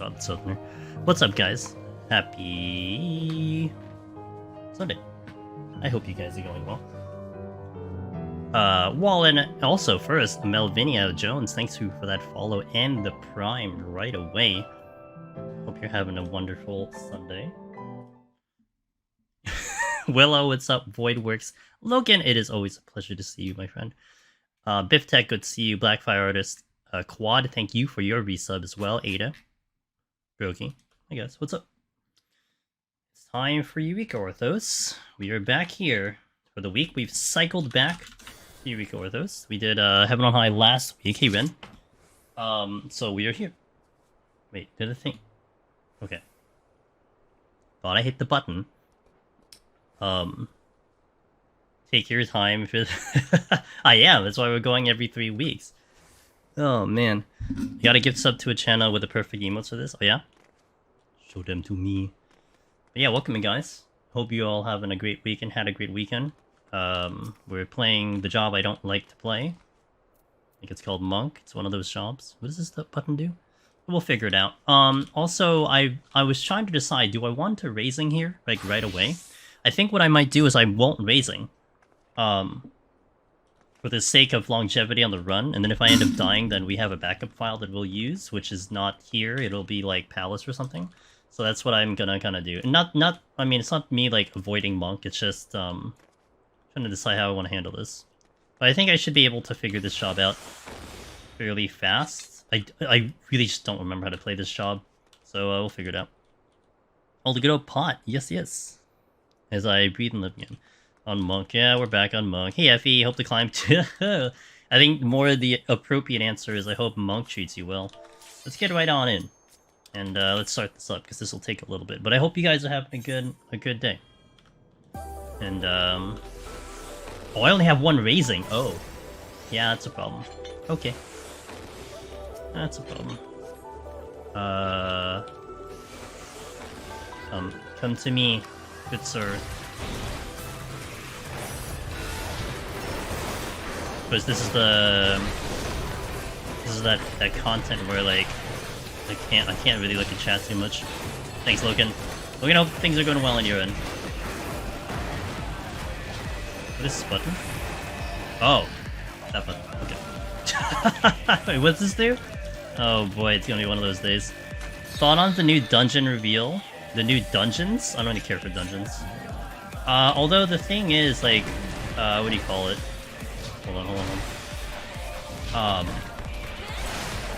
about the Southerner. What's up, guys? Happy Sunday. I hope you guys are going well. Well, and also first, Melvinia Jones, thanks for that follow and the Prime right away. Hope you're having a wonderful Sunday. Willow, what's up? Voidworks. Logan, it is always a pleasure to see you, my friend. Biff Tech, good to see you. Blackfire Artist. Quad, thank you for your resub as well. Ada. Brokey. Hey guys, what's up? It's time for Eureka Orthos. We are back here for the week. We've cycled back to Eureka Orthos. We did Heaven on High last week. Hey, Ren. So we are here. Wait, did I think? Okay. Thought I hit the button. Take your time. I am. That's why we're going every 3 weeks. Oh, man. You gotta give sub to a channel with the perfect emotes for this? Oh, yeah? Show them to me. But yeah, welcome in, guys. Hope you all having a great week and had a great weekend. We're playing the job I don't like to play. I think it's called Monk. It's one of those jobs. What does this button do? We'll figure it out. Also, I was trying to decide, do I want to raising here, like, right away? I think what I might do is I won't raising. For the sake of longevity on the run, and then if I end up dying, then we have a backup file that we'll use, which is not here. It'll be, like, Palace or something. So that's what I'm gonna kind of do. And I mean, it's not me, like, avoiding Monk. It's just, trying to decide how I want to handle this. But I think I should be able to figure this job out fairly fast. I really just don't remember how to play this job. So we'll figure it out. Oh, the good old pot. Yes, yes. As I breathe and live again. On Monk. Yeah, we're back on Monk. Hey, Effie. Hope to climb too. I think more the appropriate answer is I hope Monk treats you well. Let's get right on in. And let's start this up, because this will take a little bit. But I hope you guys are having a good day. And, oh, I only have one raising. Oh. Yeah, that's a problem. Okay. That's a problem. Come to me, good sir. Because this is that content where, like, I can't really look at chat too much. Thanks, Logan. Logan, hope things are going well on your end. What is this button? Oh, that button. Okay. Wait, what's this do? Oh boy, it's gonna be one of those days. Thought on the new dungeon reveal. The new dungeons? I don't really care for dungeons. Although the thing is, like, what do you call it? Hold on.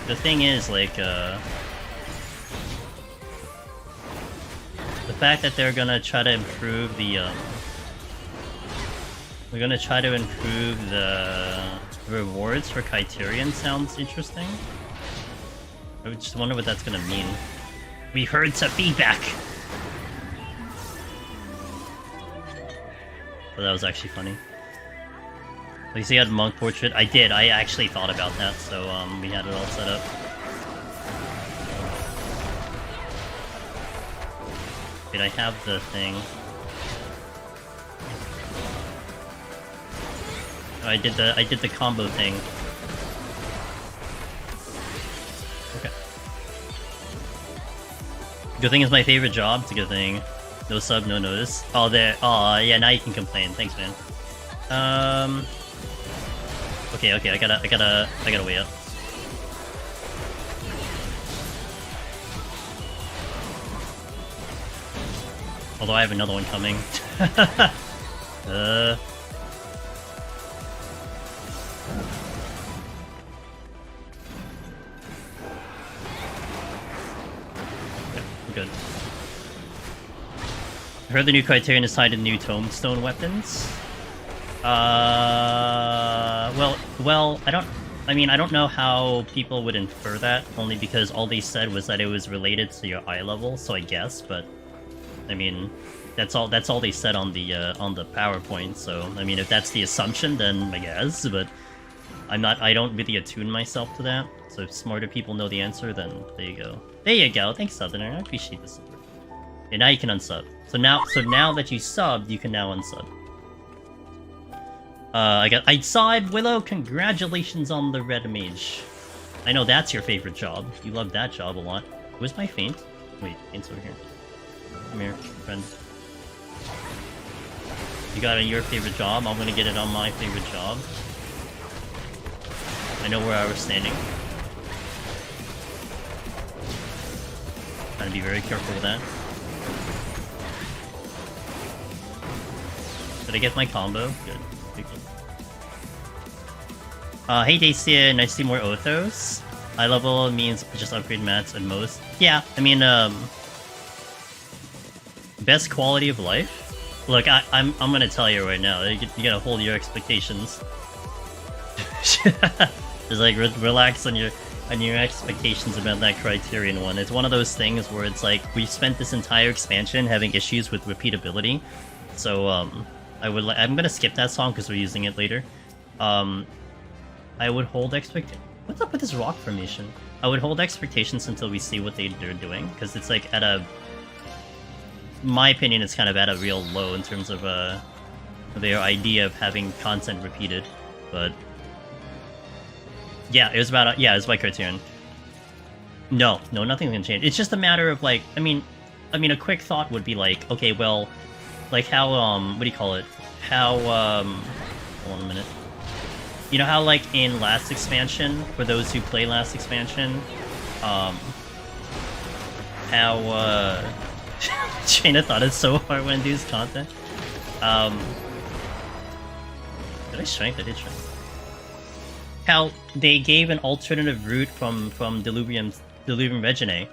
The thing is, like, the fact that they're gonna try to improve the, we're gonna try to improve the rewards for Criterion sounds interesting. I just wonder what that's gonna mean. We heard some feedback! Oh, that was actually funny. At least he had Monk Portrait. I did. I actually thought about that, so we had it all set up. Wait, I have the thing. Oh, I did the combo thing. Okay. Good thing is my favorite job. It's a good thing. No sub, no notice. Oh, there. Oh, yeah. Now you can complain. Thanks, man. Okay, I gotta wait up. Although I have another one coming. Okay, we're good. I heard the new Criterion is tied to new Tombstone weapons. Well, I don't know how people would infer that, only because all they said was that it was related to your eye level, so I guess, but, I mean, that's all they said on the PowerPoint, so, I mean, if that's the assumption, then I guess, but I don't really attune myself to that, so if smarter people know the answer, then there you go. There you go, thanks, Southerner, I appreciate the support. Okay, now you can unsub. So now that you subbed, you can now unsub. I saw it, Willow. Congratulations on the red mage. I know that's your favorite job. You love that job a lot. Where's my feint? Wait, feint's over here. Come here, friend. You got it on your favorite job, I'm gonna get it on my favorite job. I know where I was standing. Gotta be very careful with that. Did I get my combo? Good. Good. Hey Dacia, nice to see more Orthos. High level means just upgrade mats at most. Yeah, I mean, best quality of life? Look, I'm gonna tell you right now, you gotta hold your expectations. Just like relax on your expectations about that Criterion one. It's one of those things where it's like we spent this entire expansion having issues with repeatability. So I'm gonna skip that song because we're using it later. I would hold What's up with this rock formation? I would hold expectations until we see what they're doing, because it's like at a... my opinion, it's kind of at a real low in terms of their idea of having content repeated, but... yeah, it was about... yeah, it was by Criterion. No, nothing's gonna change. It's just a matter of, like, I mean, a quick thought would be like, okay, well, like how, what do you call it? How, hold on a minute. You know how, like, in last expansion, for those who play last expansion, how, train of thought is so hard when it does content. Did I strength? I did strength. How they gave an alternative route from Diluvium Reginae,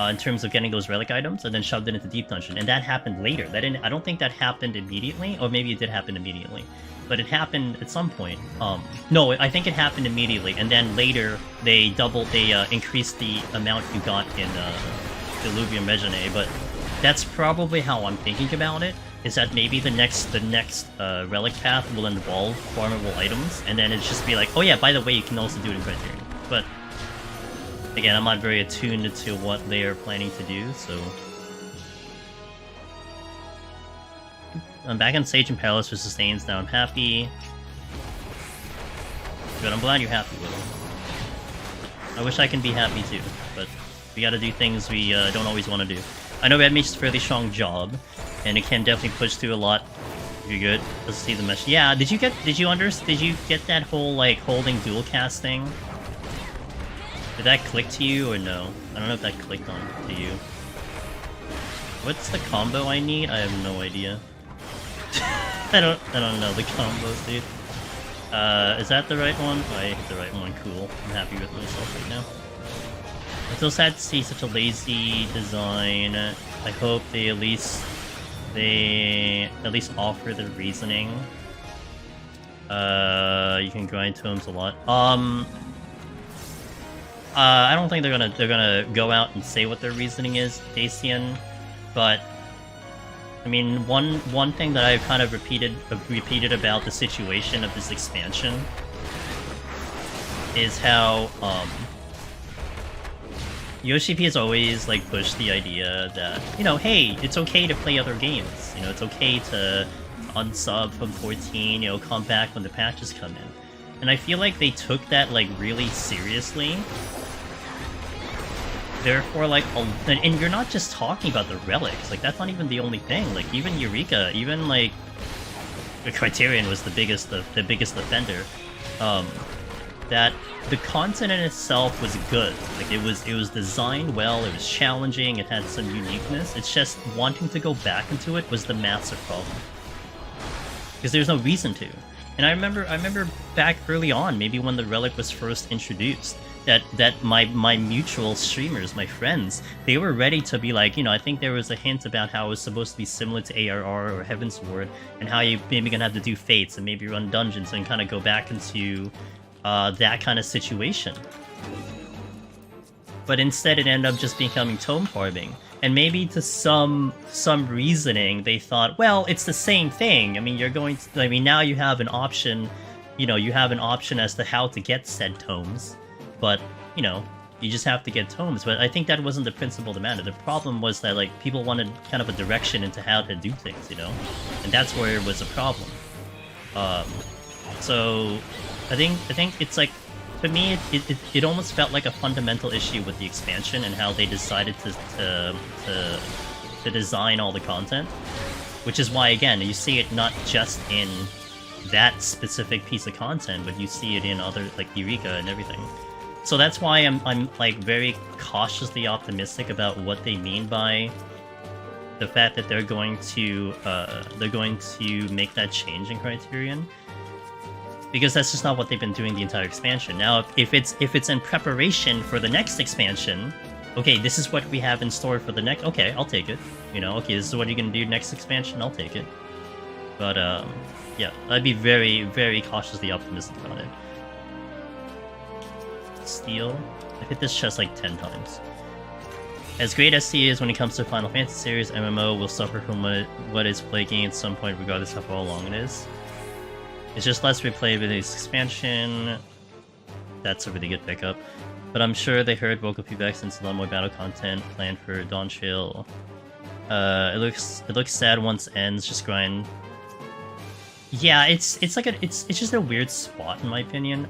in terms of getting those relic items, and then shoved it into Deep Dungeon, and that happened later. That didn't. I don't think that happened immediately, or maybe it did happen immediately, but it happened at some point. No, I think it happened immediately, and then later they increased the amount you got in Diluvium Reginae. But that's probably how I'm thinking about it. Is that maybe the next relic path will involve farmable items, and then it's just be like, oh yeah, by the way, you can also do it in Criterion. But again, I'm not very attuned to what they are planning to do, so... I'm back on Sage and Palace for Sustains, now I'm happy. Good, I'm glad you're happy with it. I wish I can be happy too, but we gotta do things we don't always want to do. I know Red Mage is a fairly strong job, and it can definitely push through a lot. You're good. Let's see the mesh. Yeah, did you get that whole, like, holding dual cast thing? Did that click to you or no? I don't know if that clicked on to you. What's the combo I need? I have no idea. I don't know the combos, dude. Is that the right one? Oh, I hit the right one. Cool. I'm happy with myself right now. I'm so sad to see such a lazy design. I hope they at least offer the reasoning. You can grind tomes a lot. I don't think they're gonna go out and say what their reasoning is, Dacian, but I mean, one thing that I've kind of repeated about the situation of this expansion is how Yoshi P has always, like, pushed the idea that, you know, hey, it's okay to play other games. You know, it's okay to unsub from 14, you know, come back when the patches come in. And I feel like they took that, like, really seriously. Therefore, like, and you're not just talking about the relics, like, that's not even the only thing. Like, even Eureka, even, like, the Criterion was the biggest offender. That the content in itself was good. Like, it was designed well, it was challenging, it had some uniqueness. It's just wanting to go back into it was the massive problem. Because there's no reason to. And I remember back early on, maybe when the relic was first introduced, that my mutual streamers, my friends, they were ready to be like, you know, I think there was a hint about how it was supposed to be similar to ARR or Heaven's Ward, and how you maybe gonna have to do fates and maybe run dungeons and kind of go back into that kind of situation. But instead it ended up just becoming tome farming. And maybe to some reasoning they thought, well, it's the same thing. I mean, now you have an option, you know, you have an option as to how to get said tomes. But, you know, you just have to get tomes. But I think that wasn't the principle of the matter. The problem was that, like, people wanted kind of a direction into how to do things, you know? And that's where it was a problem. So I think it's like, to me, it almost felt like a fundamental issue with the expansion and how they decided to design all the content. Which is why, again, you see it not just in that specific piece of content, but you see it in other, like, Eureka and everything. So that's why I'm like, very cautiously optimistic about what they mean by the fact that they're going to make that change in Criterion. Because that's just not what they've been doing the entire expansion. Now, if it's in preparation for the next expansion, okay, this is what we have in store for the next... Okay, I'll take it. You know, okay, this is what you're gonna do next expansion, I'll take it. But, yeah, I'd be very, very cautiously optimistic about it. Steel. I've hit this chest like 10 times. As great as he is when it comes to Final Fantasy series, MMO will suffer from what is plaguing at some point, regardless of how long it is. It's just less replayability this expansion. That's a really good pickup. But I'm sure they heard vocal feedback since a lot more battle content planned for Dawn Trail. It looks sad once ends, just grind. Yeah, it's just a weird spot in my opinion.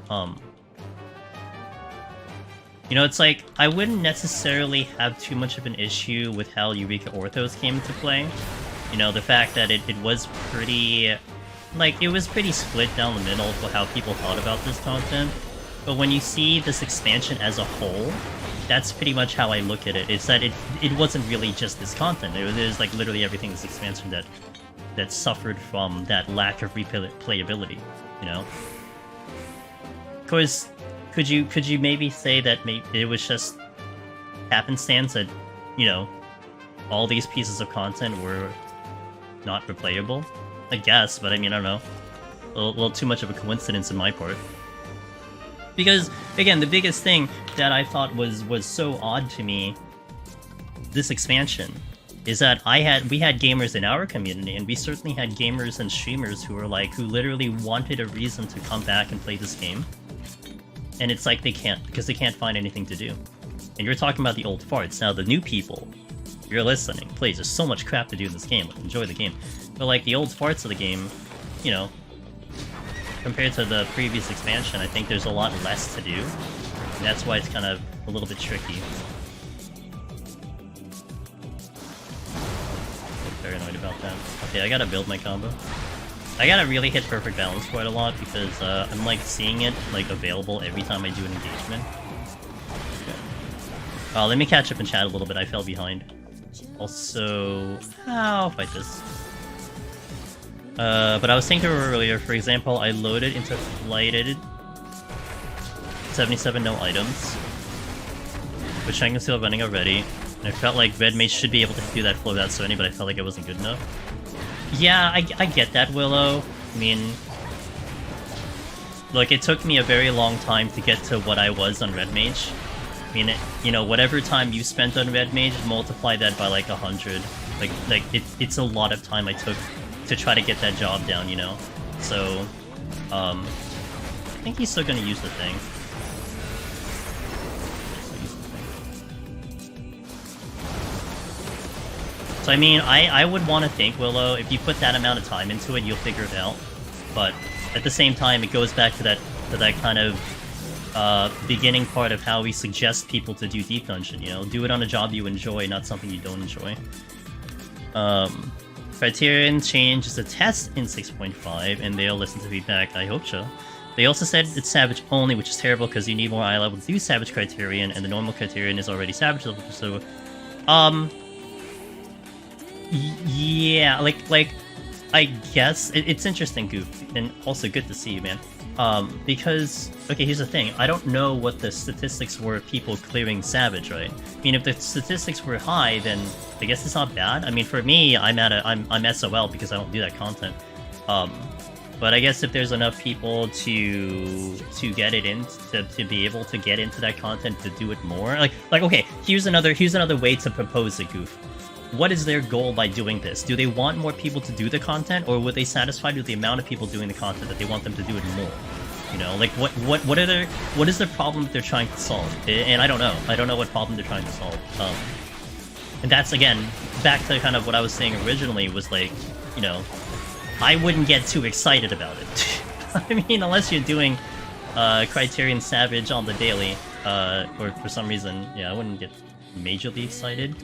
You know, it's like, I wouldn't necessarily have too much of an issue with how Eureka Orthos came into play. You know, the fact that it was pretty... Like, it was pretty split down the middle for how people thought about this content. But when you see this expansion as a whole, that's pretty much how I look at it. It's that it wasn't really just this content. It was like literally everything in this expansion that suffered from that lack of replayability, you know? Of course, could you maybe say that maybe it was just happenstance that, you know, all these pieces of content were not replayable? I guess, but I mean, I don't know. A little too much of a coincidence in my part. Because, again, the biggest thing that I thought was so odd to me, this expansion, is that we had gamers in our community, and we certainly had gamers and streamers who literally wanted a reason to come back and play this game. And it's like they can't, because they can't find anything to do. And you're talking about the old farts. Now, the new people, you're listening, please, there's so much crap to do in this game, like, enjoy the game. But, like, the old farts of the game, you know, compared to the previous expansion, I think there's a lot less to do. And that's why it's kind of a little bit tricky. I'm paranoid about that. Okay, I gotta build my combo. I gotta really hit perfect balance quite a lot because I'm like seeing it like available every time I do an engagement. Okay. Let me catch up and chat a little bit. I fell behind. Also, I'll fight this. But I was thinking earlier, for example, I loaded into flighted 77 no items, which I can still running already. And I felt like Red Mage should be able to do that flow without Sony, but I felt like it wasn't good enough. Yeah, I get that, Willow. I mean, look, it took me a very long time to get to what I was on Red Mage. I mean, you know, whatever time you spent on Red Mage, multiply that by like 100. Like it's a lot of time I took to try to get that job down, you know? So, I think he's still gonna use the thing. So I mean, I would want to think, Willow, if you put that amount of time into it, you'll figure it out. But at the same time, it goes back to that kind of beginning part of how we suggest people to do Deep Dungeon, you know? Do it on a job you enjoy, not something you don't enjoy. Criterion changes the test in 6.5, and they'll listen to feedback, I hope so. They also said it's Savage only, which is terrible because you need more eye level to do Savage Criterion, and the normal Criterion is already Savage level, so... Yeah, like, I guess, it's interesting, Goof, and also good to see you, man. Because, okay, here's the thing, I don't know what the statistics were of people clearing Savage, right? I mean, if the statistics were high, then I guess it's not bad. I mean, for me, I'm SOL because I don't do that content. But I guess if there's enough people to get it in, to be able to get into that content, to do it more, like okay, here's another way to propose it, Goof. What is their goal by doing this? Do they want more people to do the content, or were they satisfied with the amount of people doing the content that they want them to do it more? You know, like what is the problem that they're trying to solve? And I don't know. I don't know what problem they're trying to solve. And that's again back to kind of what I was saying originally was like, you know, I wouldn't get too excited about it. I mean, unless you're doing Criterion Savage on the daily, or for some reason, yeah, I wouldn't get majorly excited,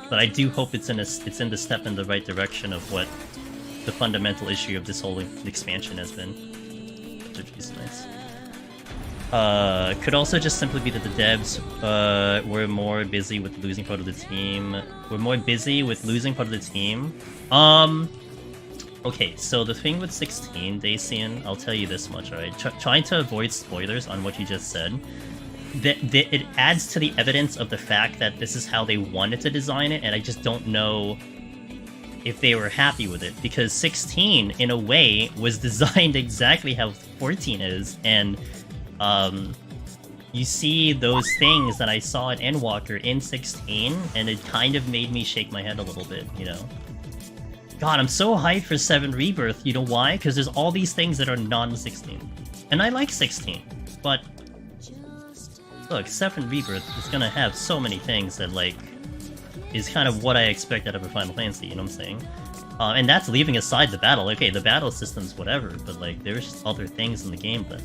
but I do hope it's in the step in the right direction of what the fundamental issue of this whole expansion has been. Which is nice. Could also just simply be that the devs were more busy with losing part of the team. Okay, so the thing with 16, Dacian, I'll tell you this much, alright? Trying to avoid spoilers on what you just said, it adds to the evidence of the fact that this is how they wanted to design it, and I just don't know if they were happy with it, because 16, in a way, was designed exactly how 14 is, and you see those things that I saw at Endwalker in 16, and it kind of made me shake my head a little bit, you know? God, I'm so hyped for 7 Rebirth, you know why? Because there's all these things that are non-16. And I like 16, but... Look, 7 Rebirth is gonna have so many things that, like, is kind of what I expect out of a Final Fantasy, you know what I'm saying? And that's leaving aside the battle. Okay, the battle system's whatever, but, like, there's just other things in the game that...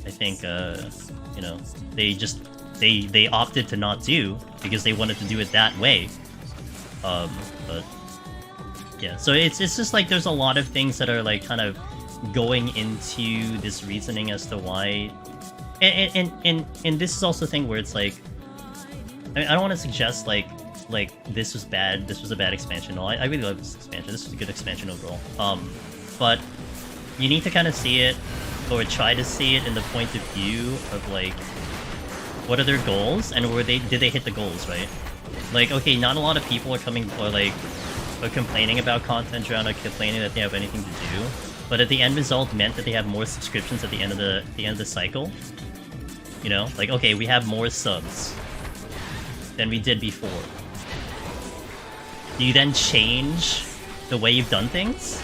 I think, you know, they opted to not do, because they wanted to do it that way. But... yeah, so it's just like there's a lot of things that are like kind of going into this reasoning as to why, and this is also a thing where it's like, I mean, I don't want to suggest like this was bad, this was a bad expansion. No, I really love this expansion. This was a good expansion overall. But you need to kind of see it, or try to see it in the point of view of like, what are their goals, and did they hit the goals, right? Like, okay, not a lot of people are coming or like. Or complaining about content drown, or complaining that they have anything to do, but at the end result meant that they have more subscriptions at the end of the cycle. You know, like, okay, we have more subs than we did before. Do you then change the way you've done things,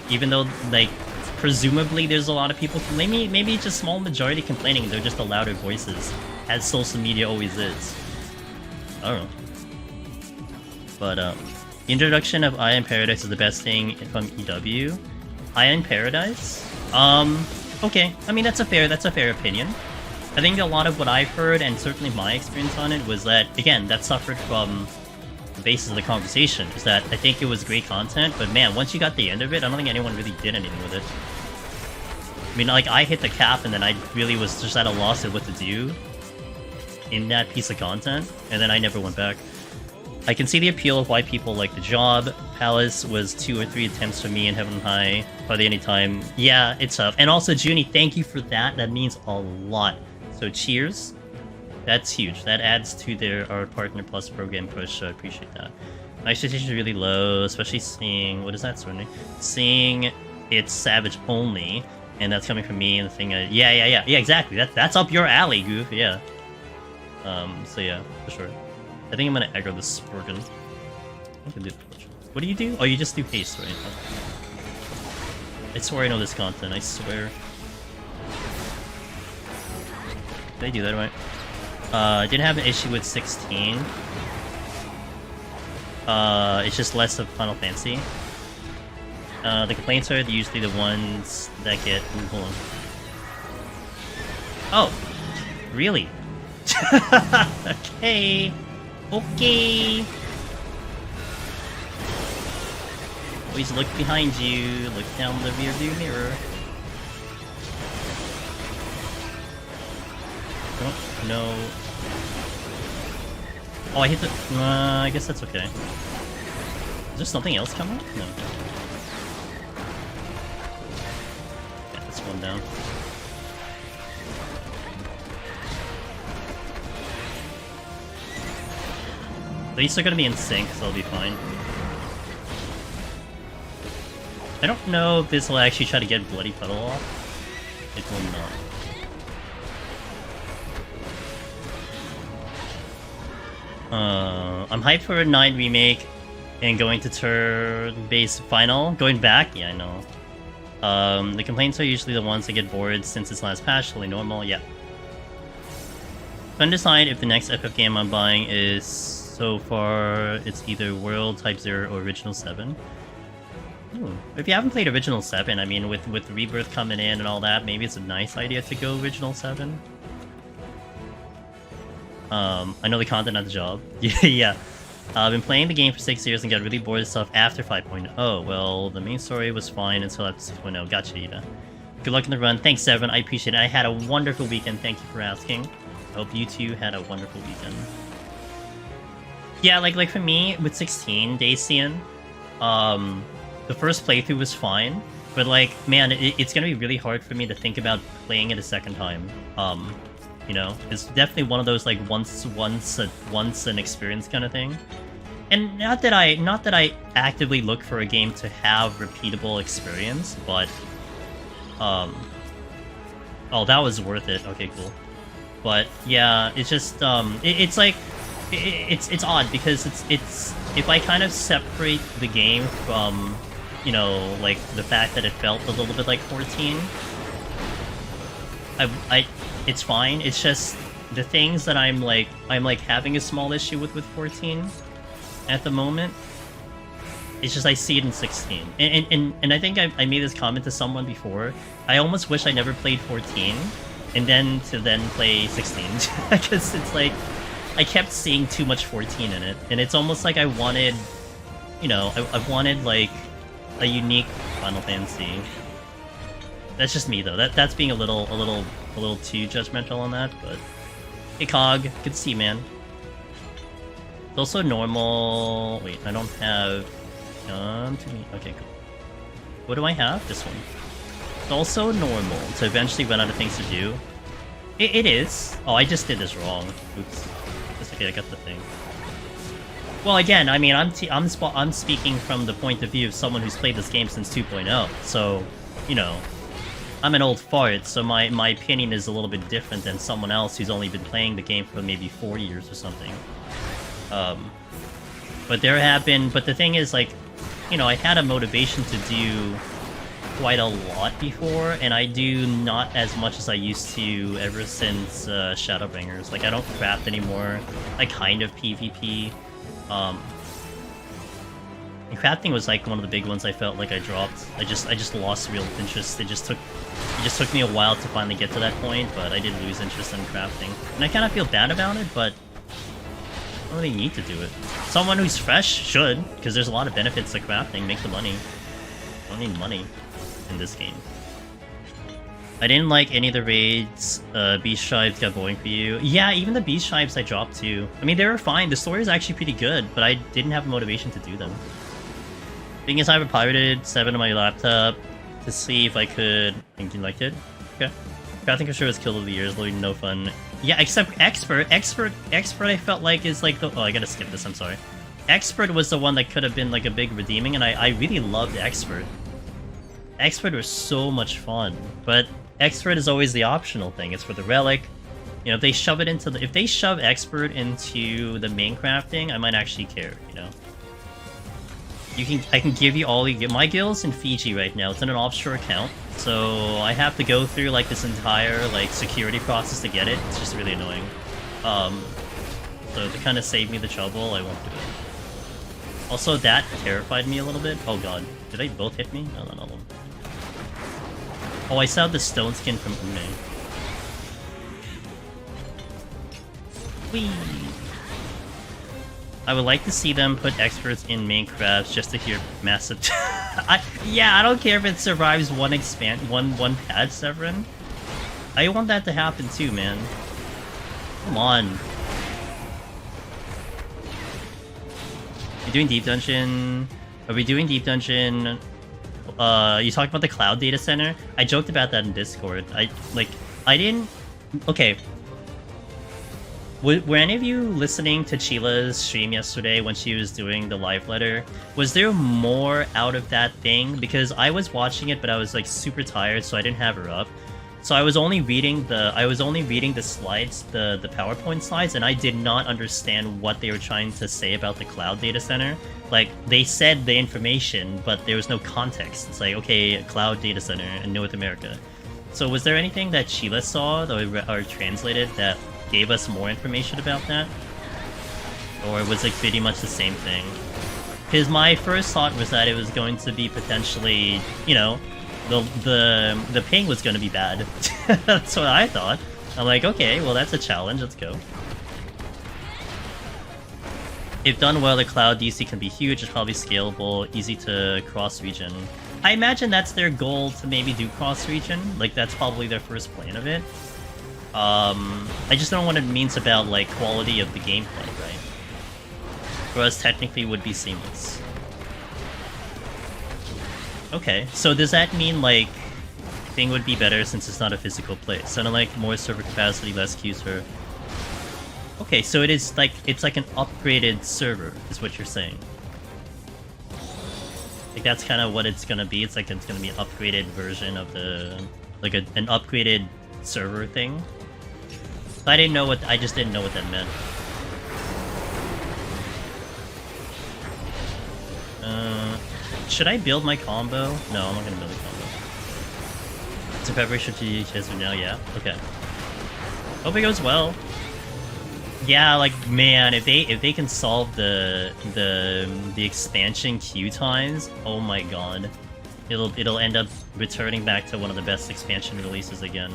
even though like presumably there's a lot of people, maybe it's a small majority complaining, they're just the louder voices, as social media always is. I don't know, but the introduction of Aya in Paradise is the best thing from EW. Aya in Paradise? Okay. I mean, that's a fair opinion. I think a lot of what I've heard, and certainly my experience on it, was that, again, that suffered from the basis of the conversation, is that I think it was great content, but man, once you got the end of it, I don't think anyone really did anything with it. I mean, like, I hit the cap, and then I really was just at a loss of what to do in that piece of content, and then I never went back. I can see the appeal of why people like the job. Palace was 2 or 3 attempts for me in Heaven High. Hardly any time. Yeah, it's tough. And also, Junie, thank you for that. That means a lot. So cheers. That's huge. That adds to our Partner Plus program push, so I appreciate that. My expectations are really low, especially seeing... What is that, Sorny? Seeing it's Savage only, and that's coming from me, and the thing... Yeah, exactly. That's up your alley, Goof, yeah. So yeah, for sure. I think I'm gonna aggro this Sporgan. I can do that. What do you do? Oh, you just do haste, right? I swear I know this content, I swear. Did I do that right? I didn't have an issue with 16. It's just less of Final Fantasy. The complaints are usually the ones that get... Hold on. Oh! Really? Okay! Okay! Always look behind you, look down the rearview mirror. Oh, no. Oh, I hit the... I guess that's okay. Is there something else coming? No. Yeah, that's one down. At least they're gonna be in sync, so they'll be fine. I don't know if this will actually try to get Bloody Puddle off. It will not. I'm hyped for a 9 remake and going to turn-based final. Going back? Yeah, I know. The complaints are usually the ones that get bored since its last patch, totally normal, yeah. Couldn't decide if the next FF game I'm buying is... So far, it's either World Type 0 or Original 7. If you haven't played Original 7, I mean, with Rebirth coming in and all that, maybe it's a nice idea to go Original 7. I know the content, not the job. Yeah. I've been playing the game for 6 years and got really bored of stuff after 5.0. Well, the main story was fine until after 6.0. Gotcha, Aida. Good luck in the run. Thanks, Seven. I appreciate it. I had a wonderful weekend. Thank you for asking. I hope you two had a wonderful weekend. Yeah, like for me, with 16, Dacian, the first playthrough was fine, but like, man, it's gonna be really hard for me to think about playing it a second time. You know, it's definitely one of those like once an experience kind of thing. And not that I actively look for a game to have repeatable experience, but oh, that was worth it. Okay, cool. But yeah, it's just it's like it's odd because it's if I kind of separate the game from, you know, like the fact that it felt a little bit like 14, it's fine. It's just the things that I'm like having a small issue with 14 at the moment. It's just I see it in 16, and I think I made this comment to someone before. I almost wish I never played 14, and then play 16 because it's like I kept seeing too much 14 in it, and it's almost like I wanted, you know, I wanted like a unique Final Fantasy. That's just me though. That's being a little too judgmental on that, but hey Cog, good to see you, man. It's also normal. Wait, I don't have okay, cool. What do I have? This one. It's also normal to eventually run out of things to do. It is. Oh, I just did this wrong. Oops. It's okay, I got the thing. Well, again, I mean, I'm speaking from the point of view of someone who's played this game since 2.0, so, you know, I'm an old fart, so my opinion is a little bit different than someone else who's only been playing the game for maybe 4 years or something. But the thing is, like, you know, I had a motivation to do quite a lot before, and I do not as much as I used to ever since Shadowbringers. Like, I don't craft anymore. I kind of PvP. And crafting was like one of the big ones I felt like I dropped. I just lost real interest. It just took me a while to finally get to that point, but I did lose interest in crafting. And I kind of feel bad about it, but I don't really need to do it. Someone who's fresh should, because there's a lot of benefits to crafting. Make the money. I don't need money in this game. I didn't like any of the raids. Beast Tribes got boring for you. Yeah, even the Beast Tribes I dropped too. I mean, they were fine. The story is actually pretty good, but I didn't have the motivation to do them. Thing is, I have pirated 7 on my laptop to see if I could. And you liked it? Okay. Crafting for sure was kill of the years. Literally no fun. Yeah, except Expert. Expert I felt like is like the. Oh, I gotta skip this. I'm sorry. Expert was the one that could have been like a big redeeming, and I really loved Expert. Expert was so much fun, but Expert is always the optional thing. It's for the relic. You know, if they shove it into the, if they shove Expert into the main crafting, I might actually care. You know, I can give you all my gills in Fiji right now. It's in an offshore account, so I have to go through like this entire like security process to get it. It's just really annoying. So to kind of save me the trouble, I won't do it. Also, that terrified me a little bit. Oh god, did they both hit me? No, no, no. Oh, I saw the stone skin from Une. Whee! I would like to see them put experts in main crafts just to hear massive. Yeah, I don't care if it survives one patch, Severin. I want that to happen too, man. Come on. You're doing deep dungeon. Are we doing deep dungeon? You talked about the cloud data center. I joked about that in Discord. I didn't. Okay. Were any of you listening to Chila's stream yesterday when she was doing the live letter? Was there more out of that thing? Because I was watching it, but I was like super tired, so I didn't have her up. So I was only reading the slides, the PowerPoint slides, and I did not understand what they were trying to say about the cloud data center. Like, they said the information, but there was no context. It's like, okay, cloud data center in North America. So was there anything that Sheila saw or translated that gave us more information about that? Or was it pretty much the same thing? Because my first thought was that it was going to be potentially, you know, the ping was going to be bad. That's what I thought. I'm like, okay, well that's a challenge, let's go. If done well, the cloud DC can be huge, it's probably scalable, easy to cross-region. I imagine that's their goal, to maybe do cross-region. Like, that's probably their first plan of it. I just don't know what it means about, like, quality of the gameplay, right? For us, technically, would be seamless. Okay, so does that mean, like, thing would be better since it's not a physical place? So, like, more server capacity, less queues for... Okay, so it is like, it's like an upgraded server, is what you're saying. Like, that's kind of what it's gonna be. It's like, it's gonna be an upgraded version of the... Like, an upgraded server thing. I didn't know what... I just didn't know what that meant. Should I build my combo? No, I'm not gonna build a combo. So preparation to use now, yeah? Okay. Hope it goes well. Yeah, like, man, if they can solve the expansion queue times, oh my god, it'll end up returning back to one of the best expansion releases again.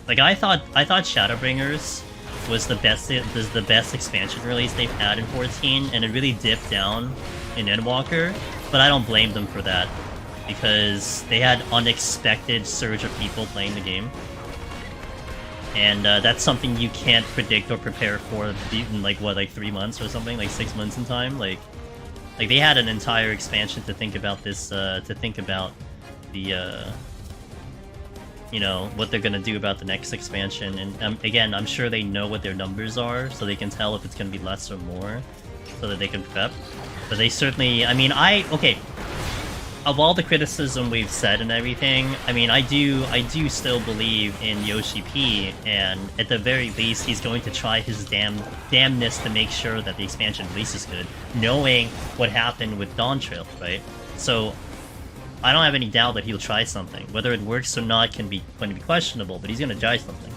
Like, I thought Shadowbringers was the best expansion release they've had in 14, and it really dipped down in Endwalker, but I don't blame them for that because they had unexpected surge of people playing the game. And that's something you can't predict or prepare for in, like, what, like 3 months or something? Like 6 months in time? Like they had an entire expansion to think about this, to think about the, you know, what they're gonna do about the next expansion. And again, I'm sure they know what their numbers are, so they can tell if it's gonna be less or more, so that they can prep. But they certainly, I mean, okay. Of all the criticism we've said and everything, I mean, I do still believe in Yoshi P, and at the very least, he's going to try his damnness to make sure that the expansion release is good, knowing what happened with Dawn Trail, right? So, I don't have any doubt that he'll try something. Whether it works or not going to be questionable, but he's going to try something,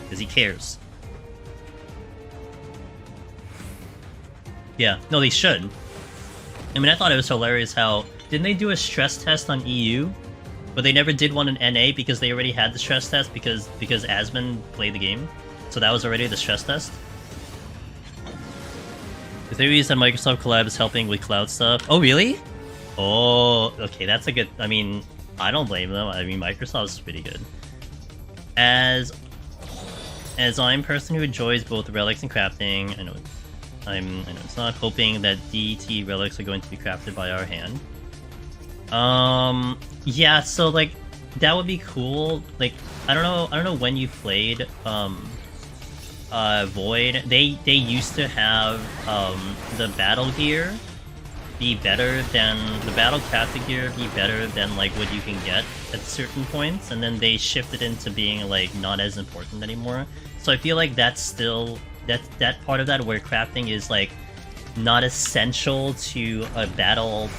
because he cares. Yeah, no, they should. I mean, I thought it was hilarious how... Didn't they do a stress test on EU? But they never did one in NA because they already had the stress test because Asmon played the game. So that was already the stress test. The theory is that Microsoft Collab is helping with cloud stuff. Oh, really? Oh, okay, that's a good... I mean, I don't blame them. I mean, Microsoft's pretty good. As I'm a person who enjoys both relics and crafting, I know it's not hoping that DT relics are going to be crafted by our hand. Yeah, so, like, that would be cool. Like, I don't know when you played, Void. They used to have, the battle gear be better than, the battle crafted gear be better than, like, what you can get at certain points, and then they shifted into being, like, not as important anymore. So I feel like that's still, that part of that where crafting is, like, not essential to a battle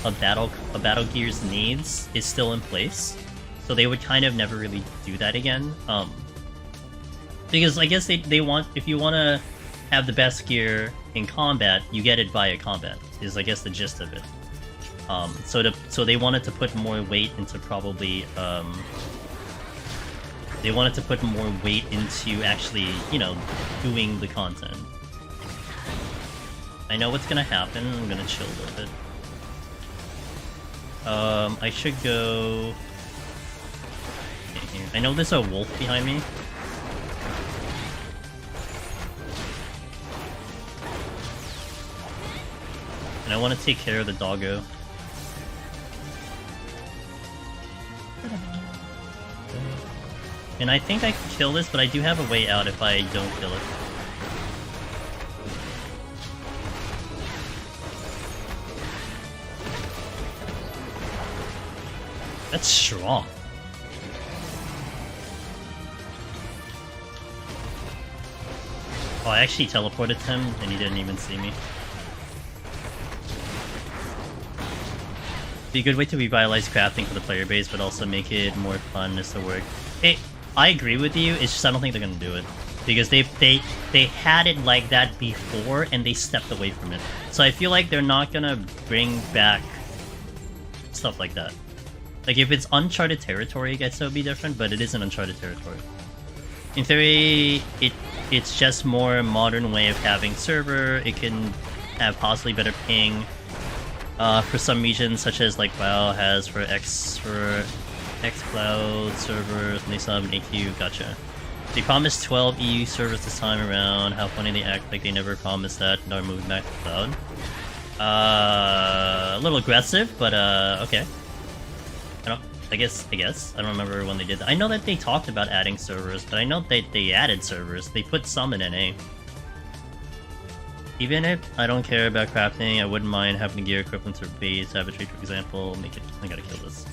gear's needs is still in place. So they would kind of never really do that again. Because I guess they want, if you want to have the best gear in combat, you get it via combat, is I guess the gist of it. So they wanted to put more weight into probably, they wanted to put more weight into actually, you know, doing the content. I know what's gonna happen, I'm gonna chill with it. I should go... here. I know there's a wolf behind me. And I want to take care of the doggo. And I think I can kill this, but I do have a way out if I don't kill it. That's strong. Oh, I actually teleported him, and he didn't even see me. Be a good way to revitalize crafting for the player base, but also make it more fun as to work. Hey, I agree with you, it's just I don't think they're gonna do it. because they had it like that before and they stepped away from it. So I feel like they're not gonna bring back stuff like that. Like if it's uncharted territory, I guess that would be different, but it isn't uncharted territory. In theory, it's just more modern way of having server. It can have possibly better ping for some regions, such as like WoW has for xCloud servers, and they still have an AQ. Gotcha. They promised 12 EU servers this time around. How funny they act like they never promised that and are moving back to cloud. A little aggressive, but okay. I guess. I don't remember when they did that. I know that they talked about adding servers, but I know that they added servers. They put some in NA. Even if I don't care about crafting, I wouldn't mind having gear equivalent to base, savagery, for example. Make it. I gotta kill this.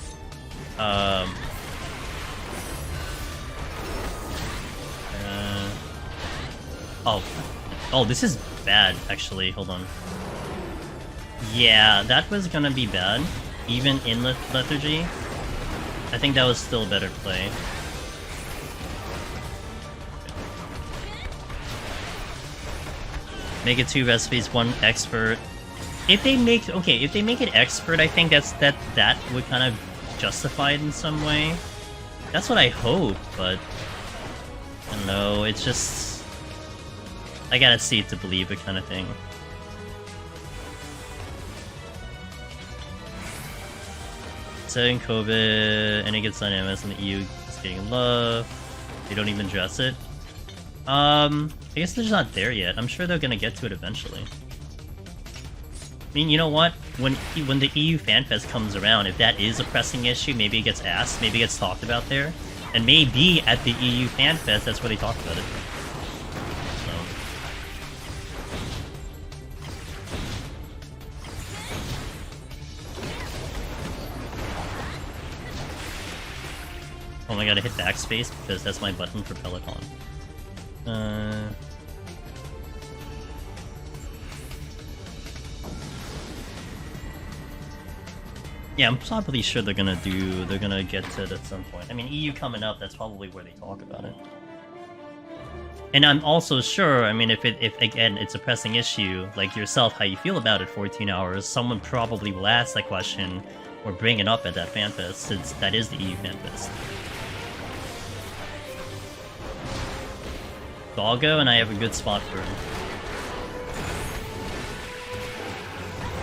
Oh, this is bad, actually. Hold on. Yeah, that was gonna be bad. Even in Lethargy. I think that was still a better play. Make it 2 recipes, 1 expert. If they make it expert, I think that would kind of justify it in some way. That's what I hope, but I don't know, it's just I gotta see it to believe it kind of thing. Saying COVID, and it gets dynamics, and the EU is getting love. They don't even address it. I guess they're just not there yet. I'm sure they're gonna get to it eventually. I mean, you know what? When the EU FanFest comes around, if that is a pressing issue, maybe it gets asked, maybe it gets talked about there. And maybe at the EU FanFest, that's where they talk about it. Oh my god, I hit backspace because that's my button for Peloton. Yeah, I'm probably sure they're gonna get to it at some point. I mean, EU coming up, that's probably where they talk about it. And I'm also sure, I mean, if again, it's a pressing issue, like yourself, how you feel about it 14 hours, someone probably will ask that question or bring it up at that FanFest, since that is the EU FanFest. Doggo, and I have a good spot for him.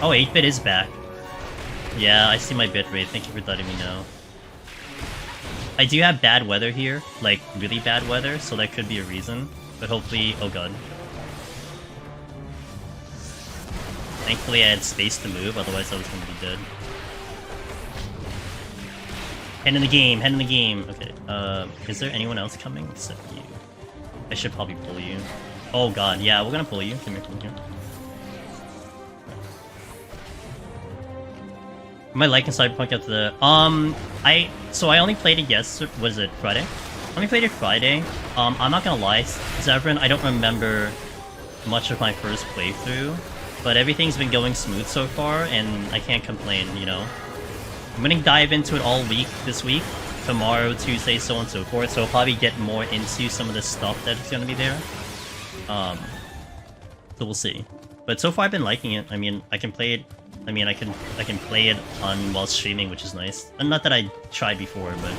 Oh, 8-bit is back. Yeah, I see my bitrate. Thank you for letting me know. I do have bad weather here, like really bad weather, so that could be a reason. But hopefully, oh god. Thankfully I had space to move, otherwise I was gonna be dead. Head in the game, head in the game. Okay, is there anyone else coming except you? I should probably pull you. Oh god, yeah, we're gonna pull you. Come here. Am I liking Cyberpunk after the... I only played it was it Friday? I only played it Friday. I'm not gonna lie, Zevran, I don't remember much of my first playthrough, but everything's been going smooth so far, and I can't complain, you know? I'm gonna dive into it all week this week. Tomorrow, Tuesday, so on and so forth, so I'll probably get more into some of the stuff that's gonna be there. So we'll see. But so far I've been liking it. I mean, I can play it. I mean, I can play it on while streaming, which is nice. And not that I tried before, but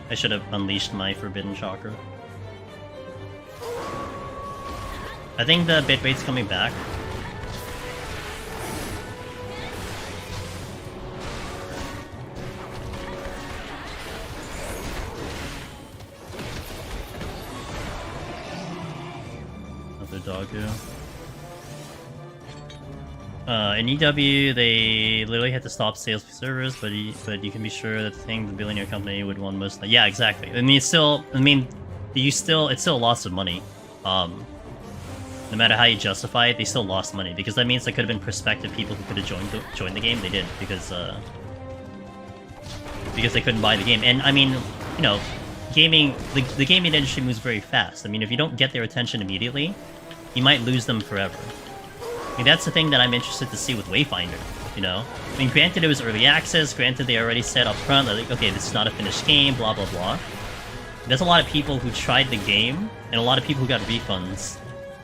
I should have unleashed my forbidden chakra. I think the bitrate's coming back. Doggo. In EW, they literally had to stop sales for servers, but you can be sure that the billionaire company would want most. Yeah, exactly. I mean, it's still a loss of money. No matter how you justify it, they still lost money because that means there could have been prospective people who could have joined the game. They didn't because they couldn't buy the game. And I mean, you know, the gaming industry moves very fast. I mean, if you don't get their attention immediately, you might lose them forever. I mean, that's the thing that I'm interested to see with Wayfinder. you know? I mean, granted it was early access, granted they already said up front, like, okay, this is not a finished game, blah blah blah. There's a lot of people who tried the game, and a lot of people who got refunds.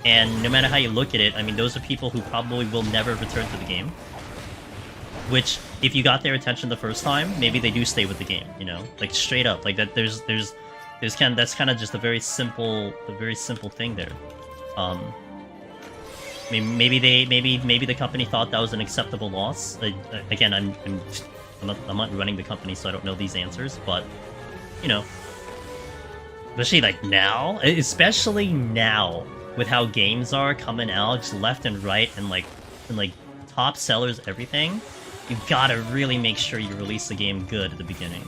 And no matter how you look at it, I mean, those are people who probably will never return to the game. Which, if you got their attention the first time, maybe they do stay with the game, you know? Like, straight up. Like, that's kind of just a very simple thing there. I mean, maybe the company thought that was an acceptable loss. Again, I'm not running the company, so I don't know these answers, but, you know. Especially now, with how games are coming out just left and right, and like top sellers, everything, you gotta really make sure you release the game good at the beginning.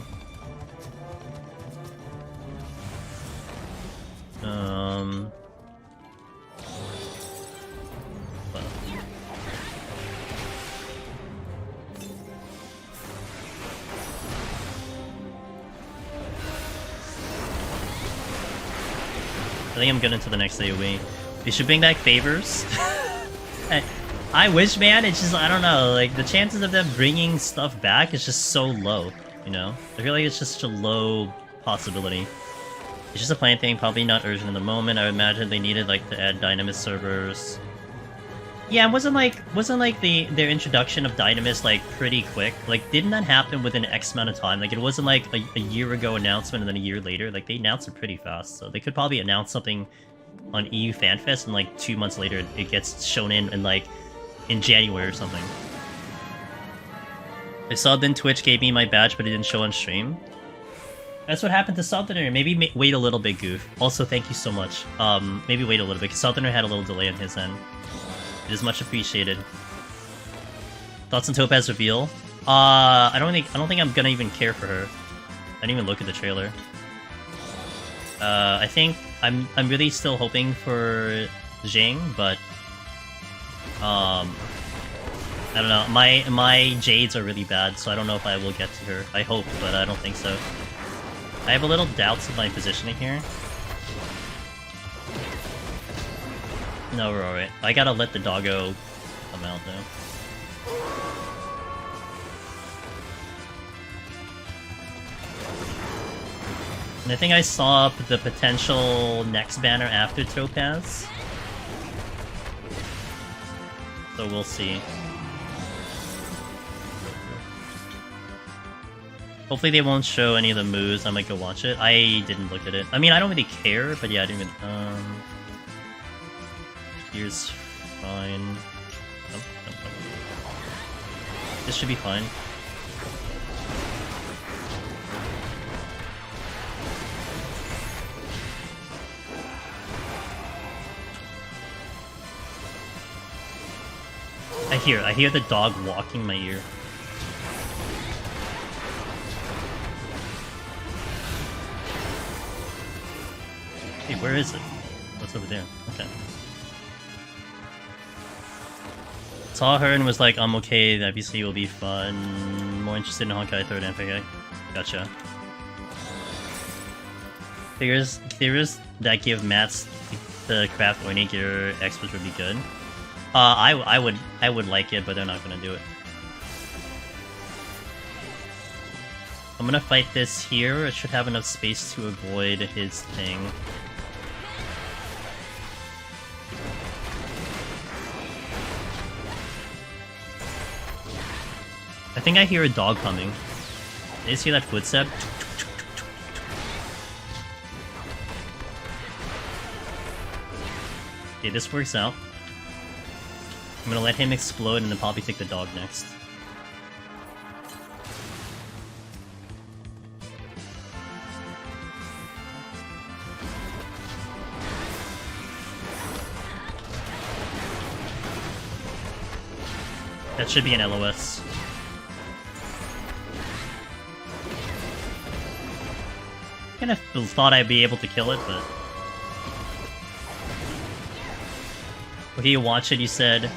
I think I'm good into the next AoE. They should bring back favors. I wish, man. It's just, I don't know. Like, the chances of them bringing stuff back is just so low, you know? I feel like it's just such a low possibility. It's just a plan thing, probably not urgent in the moment. I would imagine they needed, like, to add Dynamis servers. Yeah, it wasn't like their introduction of Dynamis, like, pretty quick. Like, didn't that happen within X amount of time? Like, it wasn't like a year ago announcement and then a year later. Like, they announced it pretty fast, so they could probably announce something on EU FanFest and, like, 2 months later it gets shown in like, in January or something. I subbed in Twitch, gave me my badge, but it didn't show on stream. That's what happened to Southerner. Maybe wait a little bit, Goof. Also, thank you so much. Maybe wait a little bit, because Southerner had a little delay on his end. It is much appreciated. Thoughts on Topaz reveal? I don't think I'm gonna even care for her. I didn't even look at the trailer. I think I'm really still hoping for Jing, but I don't know. My Jades are really bad, so I don't know if I will get to her. I hope, but I don't think so. I have a little doubts of my positioning here. No, we're alright. I gotta let the doggo come out, though. And I think I saw up the potential next banner after Topaz. So we'll see. Hopefully they won't show any of the moves. I might go watch it. I didn't look at it. I mean, I don't really care, but yeah, I didn't even... Here's fine. Oh. This should be fine. I hear the dog walking my ear. Hey, where is it? What's over there? Okay. Saw her and was like, I'm okay, the IPC will be fun. More interested in Honkai 3rd MPK. Gotcha. Theories that give mats the craft Oni gear experts would be good. I would like it, but they're not gonna do it. I'm gonna fight this here. It should have enough space to avoid his thing. I think I hear a dog coming. Did you see that footstep? Okay, this works out. I'm gonna let him explode and then probably take the dog next. That should be an LOS. I kind of thought I'd be able to kill it, but... Okay, you watch it, you said...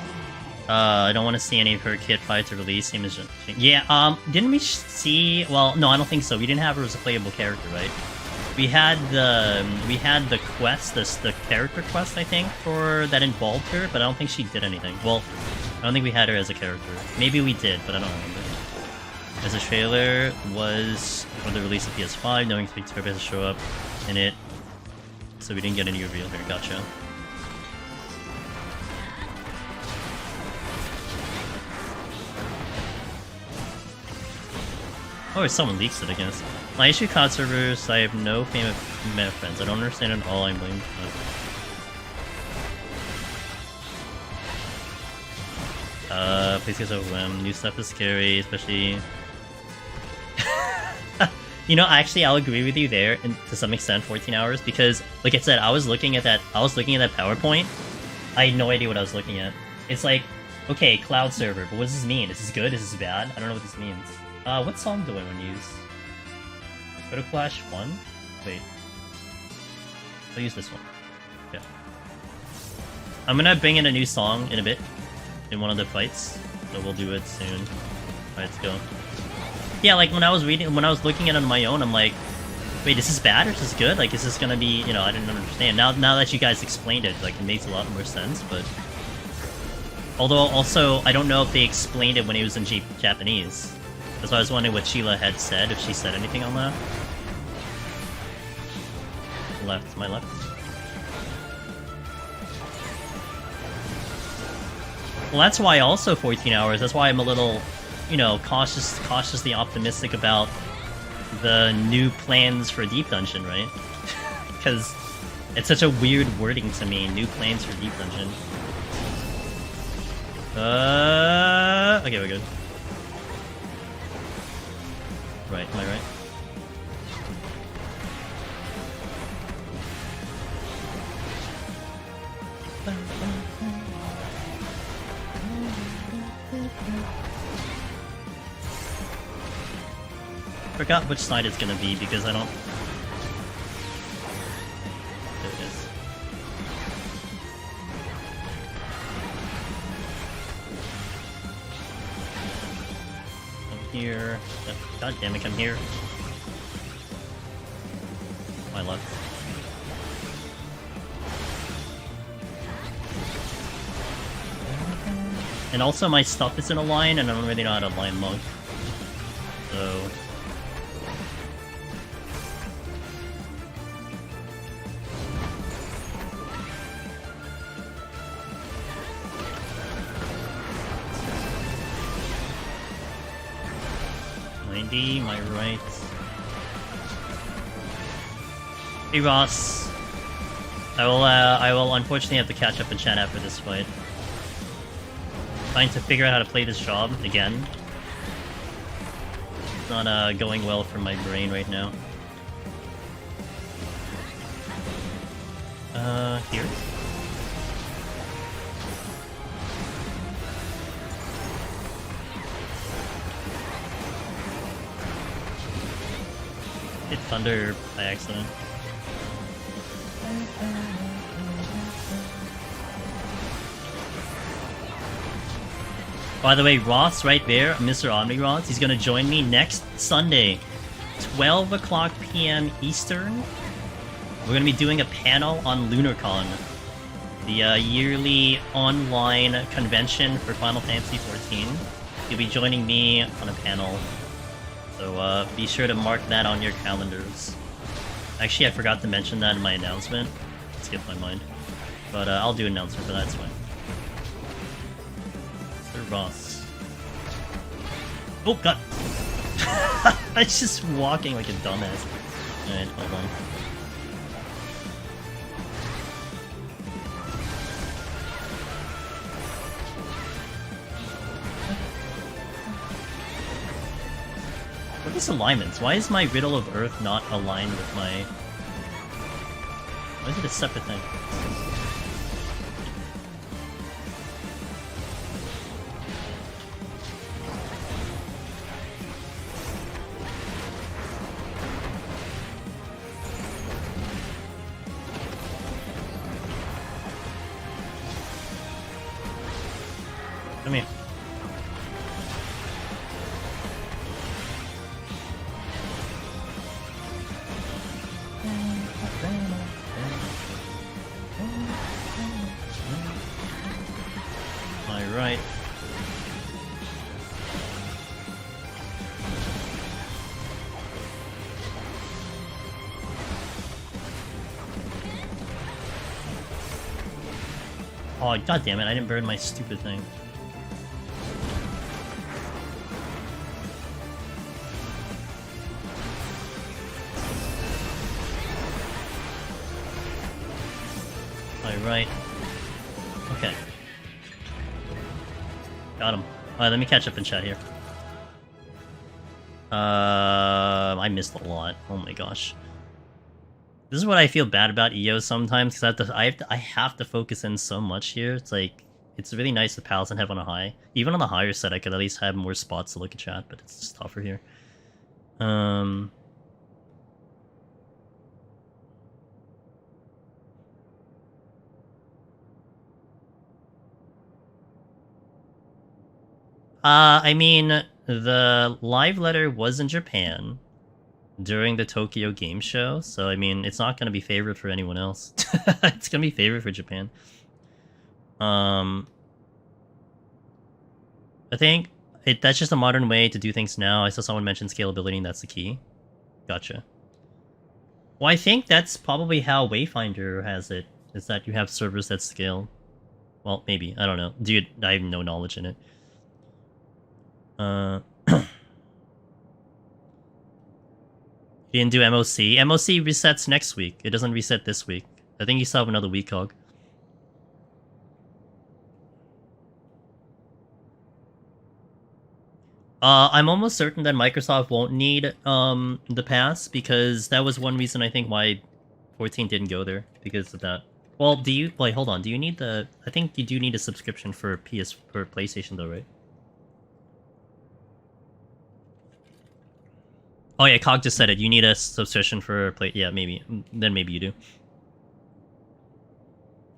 I don't want to see any of her kit fights or release. Same as... Yeah, didn't we see... Well, no, I don't think so. We didn't have her as a playable character, right? We had the quest, the character quest, I think, for that involved her, but I don't think she did anything. Well, I don't think we had her as a character. Maybe we did, but I don't remember. As a trailer was for the release of PS5, knowing Big Turbo has to show up in it. So we didn't get any reveal here, gotcha. Oh, someone leaks it, I guess. My issue COD servers, I have no famous meta friends. I don't understand at all, I'm blamed. Please get overwhelmed. New stuff is scary, especially... You know, actually, I'll agree with you there, and to some extent, 14 hours, because, like I said, I was looking at that PowerPoint. I had no idea what I was looking at. It's like, okay, cloud server, but what does this mean? Is this good? Is this bad? I don't know what this means. What song do I want to use? Photo Flash 1? Wait. I'll use this one. Yeah. I'm gonna bring in a new song in a bit. In one of the fights. So we'll do it soon. Alright, let's go. Yeah, like when I was looking at it on my own, I'm like, wait, is this bad or is this good? Like, is this gonna be, you know, I didn't understand. Now that you guys explained it, like, it makes a lot more sense, but... Although, also, I don't know if they explained it when it was in Japanese. That's why I was wondering what Sheila had said, if she said anything on that. Left, my left. Well, that's why also 14 hours, that's why I'm a little, you know, cautiously optimistic about the new plans for Deep Dungeon, right? Because it's such a weird wording to me, new plans for Deep Dungeon. Okay, we're good. Right, am I right? Forgot which side it's gonna be because I don't... There it is. I'm here. God damn it, I'm here. My luck. And also my stuff isn't aligned and I don't really know how to align Monk. So... my right. Hey Ross. I will unfortunately have to catch up in chat after this fight. Trying to figure out how to play this job again. It's not going well for my brain right now. Here. Hit thunder by accident. By the way, Ross right there, Mr. Omni Ross, he's gonna join me next Sunday, 12 o'clock p.m. Eastern. We're gonna be doing a panel on LunarCon, the yearly online convention for Final Fantasy XIV. He'll be joining me on a panel. So be sure to mark that on your calendars. Actually, I forgot to mention that in my announcement. It skipped my mind. But I'll do an announcement for that, it's fine. Sir Ross. Oh, God! I'm just walking like a dumbass. Alright, hold on. What is alignments? Why is my Riddle of Earth not aligned with my... Why is it a separate thing? Come here. My right. Oh, god damn it, I didn't burn my stupid thing. Alright. Okay. Got him. Alright, let me catch up in chat here. I missed a lot. Oh my gosh. This is what I feel bad about EO sometimes, because I have to focus in so much here. It's like, it's really nice to Palace and have on a high. Even on the higher set, I could at least have more spots to look at chat, but it's just tougher here. I mean, the live letter was in Japan during the Tokyo Game Show, so I mean, it's not going to be favored for anyone else. It's going to be favored for Japan. I think that's just a modern way to do things now. I saw someone mention scalability, and that's the key. Gotcha. Well, I think that's probably how Wayfinder has it, is that you have servers that scale. Well, maybe. I don't know. Dude, I have no knowledge in it. You didn't do MOC. MOC resets next week. It doesn't reset this week. I think you still have another week, Hog. I'm almost certain that Microsoft won't need the pass, because that was one reason I think why 14 didn't go there, because of that. Well, do you... Wait, hold on. Do you need the... I think you do need a subscription for PlayStation though, right? Oh yeah, Cog just said it. You need a subscription for play. Yeah, maybe. Then maybe you do.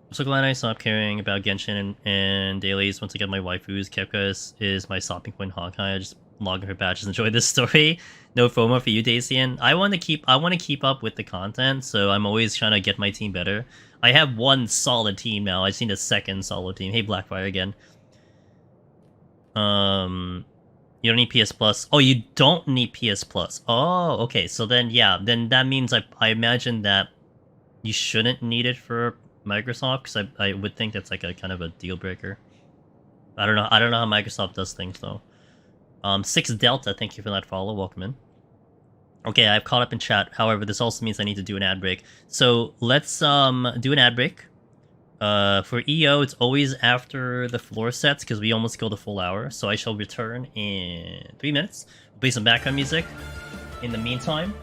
I'm so glad I stopped caring about Genshin and dailies once I get my waifus. Kepka is my stopping point. Hawkeye. I just log in her badges. Enjoy this story. No FOMO for you, Dacian. I want to keep up with the content, so I'm always trying to get my team better. I have one solid team now. I just need a second solid team. Hey, Blackfire again. You don't need PS Plus. Oh, you don't need PS Plus. Oh, okay. So then, yeah, then that means I imagine that you shouldn't need it for Microsoft, because I would think that's like a kind of a deal breaker. I don't know how Microsoft does things though. 6 Delta, thank you for that follow. Welcome in. Okay, I've caught up in chat. However, this also means I need to do an ad break. So let's do an ad break. For EO, it's always after the floor sets, because we almost go the full hour. So I shall return in 3 minutes. Play some background music in the meantime.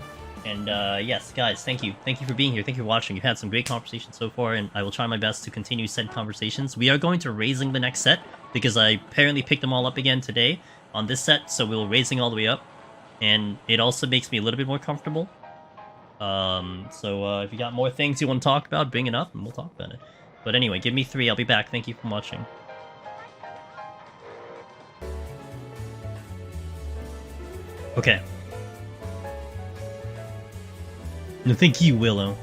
And yes, guys, thank you. Thank you for being here. Thank you for watching. You've had some great conversations so far, and I will try my best to continue said conversations. We are going to raising the next set, because I apparently picked them all up again today on this set, so we'll raising all the way up. And it also makes me a little bit more comfortable. So if you got more things you want to talk about, bring it up, and we'll talk about it. But anyway, give me 3. I'll be back. Thank you for watching. Okay. No, thank you, Willow.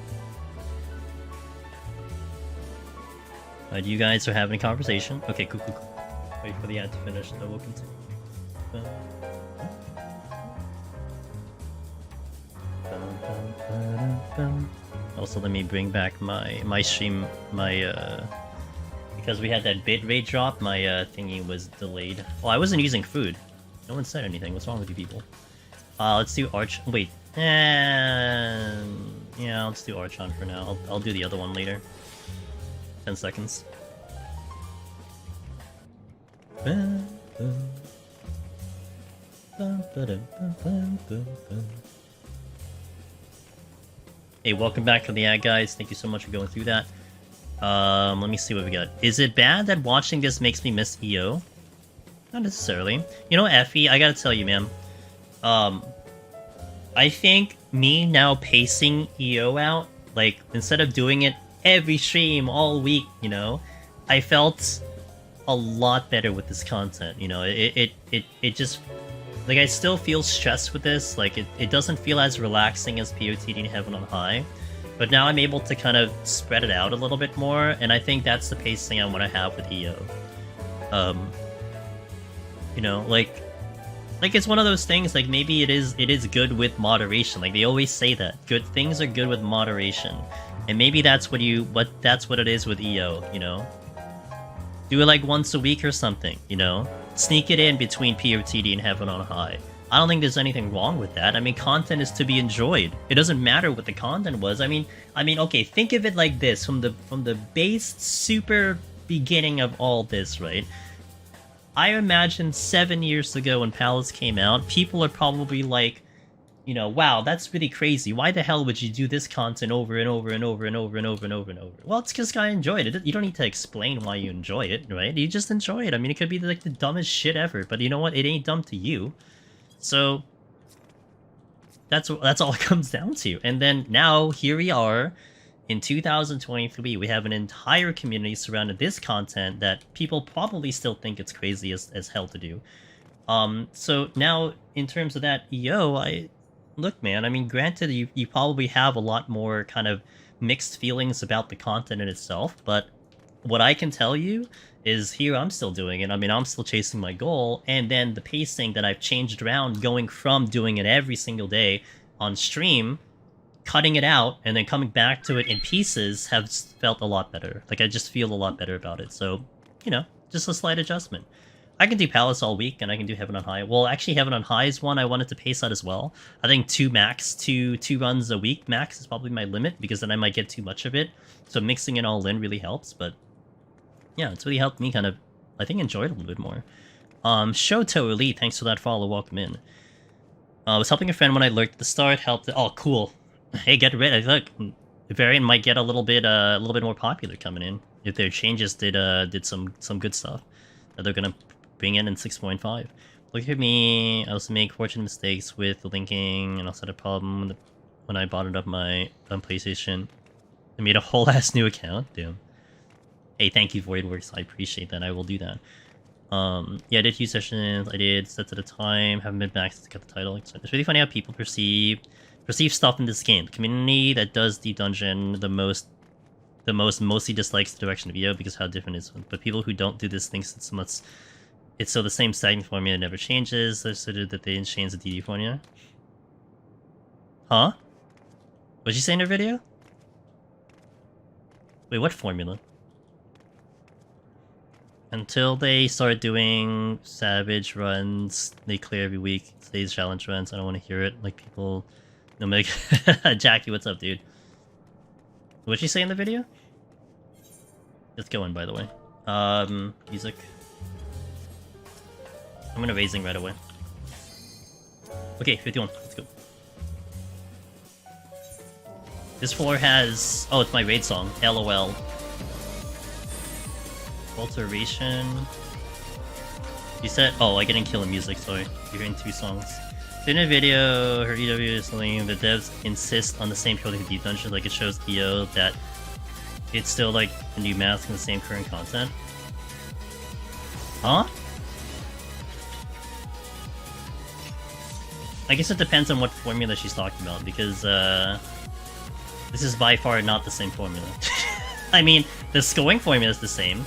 You guys are having a conversation. Okay, cool. Wait for the ad to finish, then we'll continue. Also, let me bring back my stream, because we had that bitrate drop, my thingy was delayed. Oh, I wasn't using food. No one said anything. What's wrong with you people? Let's do Arch. Wait. Yeah, let's do Archon for now. I'll do the other one later. 10 seconds. Hey, welcome back to the ad, guys. Thank you so much for going through that. Let me see what we got. Is it bad that watching this makes me miss EO? Not necessarily. You know, Effie, I gotta tell you, man. I think me now pacing EO out, like, instead of doing it every stream all week, you know, I felt a lot better with this content, you know. It just... Like, I still feel stressed with this, like, it doesn't feel as relaxing as POTD Heaven on High, but now I'm able to kind of spread it out a little bit more, and I think that's the pacing I want to have with EO. You know, like it's one of those things, like maybe it is good with moderation. Like they always say that. Good things are good with moderation. And maybe that's what it is with EO, you know? Do it like once a week or something, you know? Sneak it in between POTD and Heaven on High. I don't think there's anything wrong with that. I mean, content is to be enjoyed. It doesn't matter what the content was. I mean, okay, think of it like this, from the base super beginning of all this, right? I imagine 7 years ago when Palace came out, people are probably like, you know, wow, that's really crazy. Why the hell would you do this content over and over and over and over and over and over and over? Well, it's because I enjoyed it. You don't need to explain why you enjoy it, right? You just enjoy it. I mean, it could be like the dumbest shit ever, but you know what? It ain't dumb to you. So that's all it comes down to. And then now here we are in 2023. We have an entire community surrounded this content that people probably still think it's crazy as hell to do. So now in terms of that EO, look, man, I mean, granted, you probably have a lot more kind of mixed feelings about the content in itself, but what I can tell you is here I'm still doing it. I mean, I'm still chasing my goal, and then the pacing that I've changed around, going from doing it every single day on stream, cutting it out, and then coming back to it in pieces has felt a lot better. Like, I just feel a lot better about it. So, you know, just a slight adjustment. I can do Palace all week, and I can do Heaven on High. Well, actually, Heaven on High is one I wanted to pace out as well. I think two runs a week max is probably my limit, because then I might get too much of it. So mixing it all in really helps, but yeah, it's really helped me kind of, I think, enjoy it a little bit more. Shoto Elite, thanks for that follow, welcome in. I was helping a friend when I lurked at the start, helped. Oh, cool. Hey, get ready. Look, the variant might get a little bit more popular coming in if their changes did some good stuff that they're gonna bring in 6.5. Look at me. I also make fortunate mistakes with the linking, and also had a problem when I bought it up my PlayStation. I made a whole ass new account. Damn. Hey, thank you, Voidworks. I appreciate that. I will do that. Yeah, I did few sessions. I did sets at a time. Haven't been back to get the title. It's really funny how people perceive stuff in this game. The community that does Deep Dungeon mostly dislikes the direction of EO because how different it is. But people who don't do this thinks it's so the same stagnant formula never changes. They said that they didn't change the DD formula. Huh? What'd you say in her video? Wait, what formula? Until they start doing Savage runs, they clear every week. Stays challenge runs. I don't want to hear it. Like people, no make. Jackie, what's up, dude? What'd she say in the video? Let's go in, by the way. Music. I'm gonna raising right away. Okay, 51. Let's go. This floor has. Oh, it's my raid song. LOL. Alteration. You said, oh, I didn't kill the music, sorry. You're hearing two songs. In a video, her EW is something the devs insist on the same coding for Deep Dungeon, like it shows EO that it's still like a new mask and the same current content. Huh? I guess it depends on what formula she's talking about, because this is by far not the same formula. I mean, the scoring formula is the same.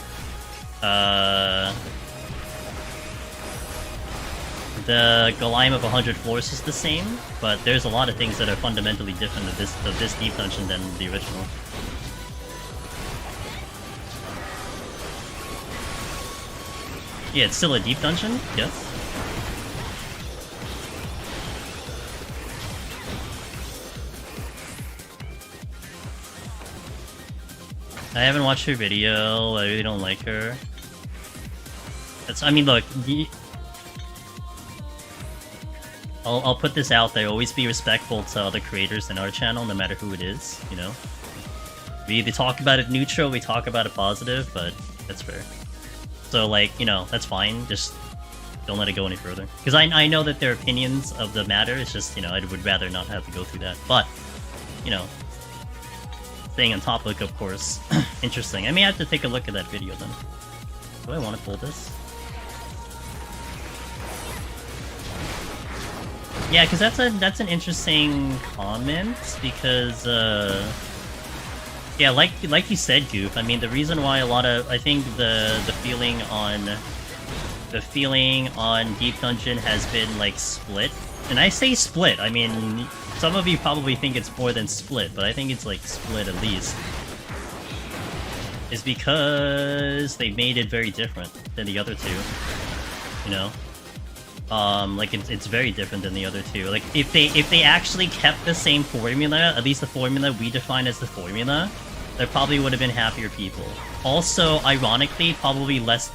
The Goliath of 100 floors is the same, but there's a lot of things that are fundamentally different of this Deep Dungeon than the original. Yeah, it's still a Deep Dungeon, yes. I haven't watched her video. I really don't like her. I mean, look, I'll put this out there. Always be respectful to other creators in our channel, no matter who it is, you know? We either talk about it neutral, we talk about it positive, but that's fair. So, like, you know, that's fine. Just don't let it go any further. Because I know that their opinions of the matter, it's just, you know, I would rather not have to go through that. But, you know, staying on topic, of course. Interesting. I may have to take a look at that video then. Do I want to pull this? Yeah, because that's an interesting comment, because yeah, like you said, Goof. I mean, the reason why I think the feeling on the feeling on Deep Dungeon has been like split. And I say split, I mean, some of you probably think it's more than split, but I think it's like split at least. Is because they made it very different than the other two, you know? Like it's very different than the other two. Like if they actually kept the same formula, at least the formula we define as the formula, there probably would have been happier people. Also, ironically, probably less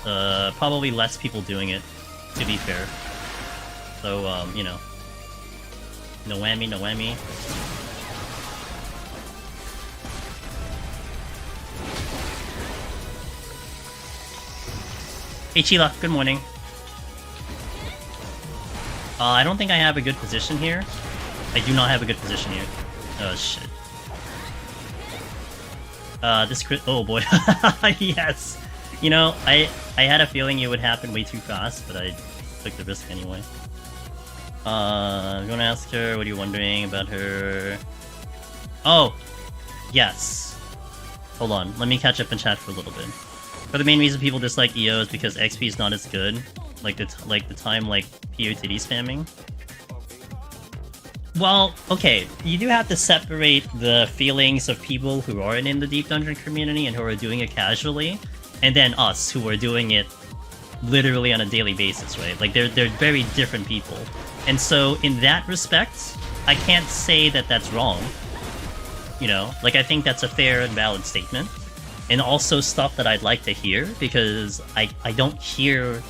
people doing it, to be fair. So you know, no whammy, no whammy. Hey Chila, good morning. I don't think I have a good position here. I do not have a good position here. Oh shit. This crit. Oh boy. Yes. You know, I had a feeling it would happen way too fast, but I took the risk anyway. I'm gonna ask her. What are you wondering about her? Oh, yes. Hold on. Let me catch up in chat for a little bit. But the main reason people dislike EO is because XP is not as good. Like the time like POTD spamming. Well, okay, you do have to separate the feelings of people who aren't in the Deep Dungeon community and who are doing it casually, and then us who are doing it literally on a daily basis, right? Like they're very different people, and so in that respect, I can't say that that's wrong. You know, like I think that's a fair and valid statement, and also stuff that I'd like to hear because I don't hear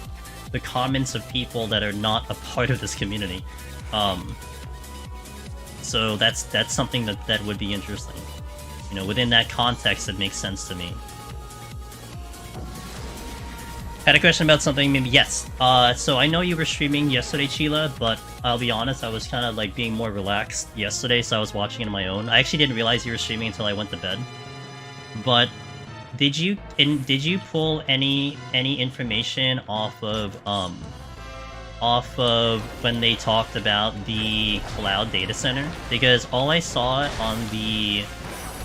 the comments of people that are not a part of this community. So that's something that would be interesting. You know, within that context, it makes sense to me. Had a question about something, maybe, yes. So I know you were streaming yesterday, Chila, but I'll be honest, I was kind of like being more relaxed yesterday, so I was watching it on my own. I actually didn't realize you were streaming until I went to bed. But did you pull any information off of when they talked about the cloud data center? Because all I saw on the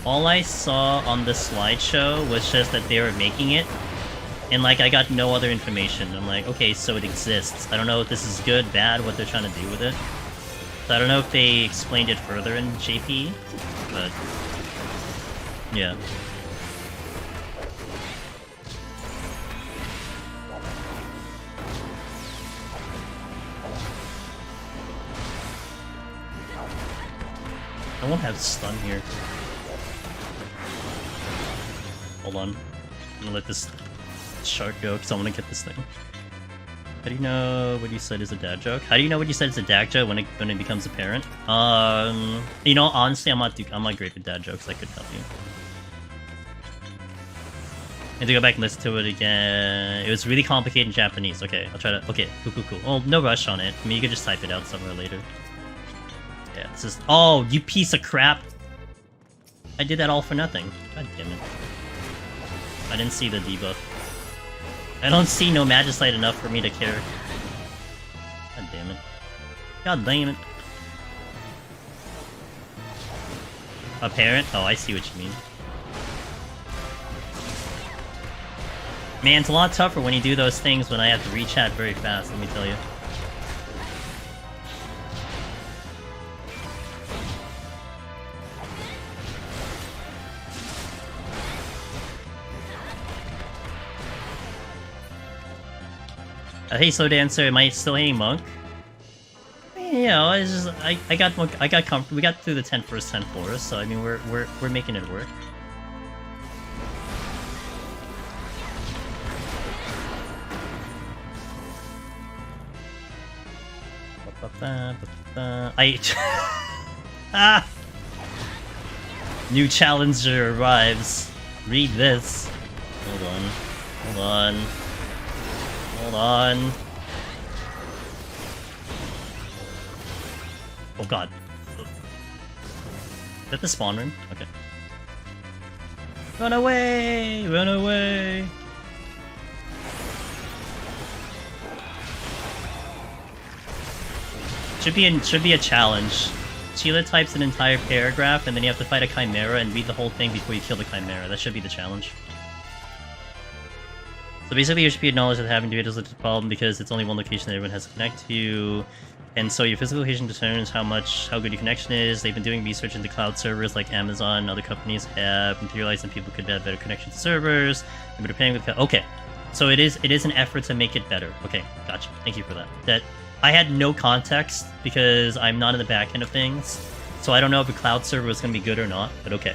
slideshow was just that they were making it, and like I got no other information. I'm like, okay, so it exists. I don't know if this is good, bad, what they're trying to do with it. So I don't know if they explained it further in JP, but yeah. I won't have stun here. Hold on. I'm gonna let this shark go because I want to get this thing. How do you know what you said is a dad joke? How do you know what you said is a dad joke when it becomes apparent? You know, honestly, I'm not great with dad jokes. I could help you. I need to go back and listen to it again. It was really complicated in Japanese. Okay, I'll try to. Okay, cool. Oh, no rush on it. I mean, you could just type it out somewhere later. Yeah, this is. Oh, you piece of crap! I did that all for nothing. God damn it. I didn't see the debuff. I don't see no Magicite enough for me to care. God damn it. God damn it. Apparent? Oh, I see what you mean. Man, it's a lot tougher when you do those things when I have to re-chat very fast, let me tell you. Hey, Slow Dancer, am I still hitting Monk? You know, it's just I got comfortable. We got through the 10 first 10 floors, so I mean we're making it work. Ah! New challenger arrives. Read this. Hold on. Oh god. Is that the spawn room? Okay. Run away! Run away! Should be a challenge. Chila types an entire paragraph and then you have to fight a Chimera and read the whole thing before you kill the Chimera. That should be the challenge. So basically, you should be acknowledged that having to is a problem because it's only one location that everyone has to connect to. And so your physical location determines how good your connection is. They've been doing research into cloud servers like Amazon and other companies have materialized that people could have better connection to servers. And they're paying with okay. So it is an effort to make it better. Okay, gotcha. Thank you for that. That I had no context because I'm not in the back end of things. So I don't know if a cloud server was going to be good or not, but okay.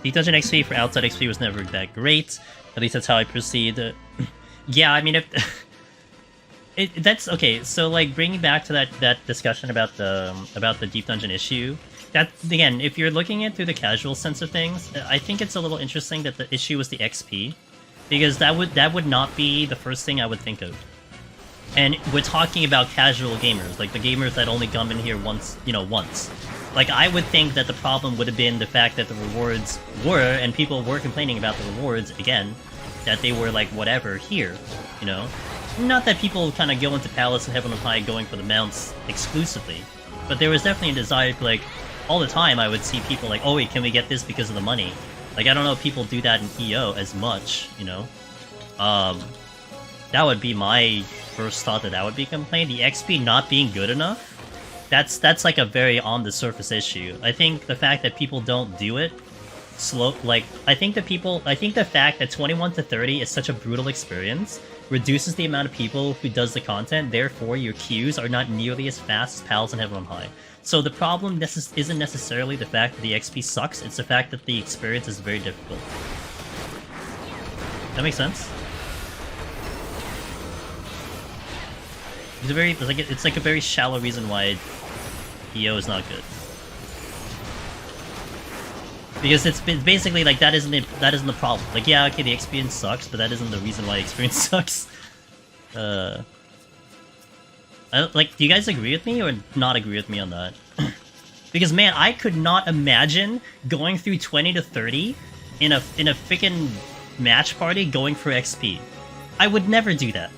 Deep Dungeon XP for outside XP was never that great. At least that's how I proceed. Yeah, I mean, if that's okay. So, like, bringing back to that discussion about the Deep Dungeon issue, that again, if you're looking at it through the casual sense of things, I think it's a little interesting that the issue was the XP, because that would not be the first thing I would think of. And we're talking about casual gamers, like the gamers that only come in here once, once. Like, I would think that the problem would have been the fact that the rewards were, and people were complaining about the rewards, again, that they were, like, whatever, here, Not that people kind of go into Palace and Heaven of High going for the mounts exclusively, but there was definitely a desire to, like, all the time I would see people like, oh wait, can we get this because of the money? Like, I don't know if people do that in EO as much, That would be my first thought that would be a complaint. The XP not being good enough, that's like a very on the surface issue. I think the fact that people don't do it I think the fact that 21 to 30 is such a brutal experience reduces the amount of people who does the content, therefore your queues are not nearly as fast as Pals and Heaven on High. So the problem isn't necessarily the fact that the XP sucks, it's the fact that the experience is very difficult. That makes sense? It's like a very shallow reason why EO is not good. Because it's basically like that isn't the problem. Like, yeah, okay, the experience sucks, but that isn't the reason why the experience sucks. Do you guys agree with me or not agree with me on that? Because man, I could not imagine going through 20 to 30 in a freaking match party going for XP. I would never do that.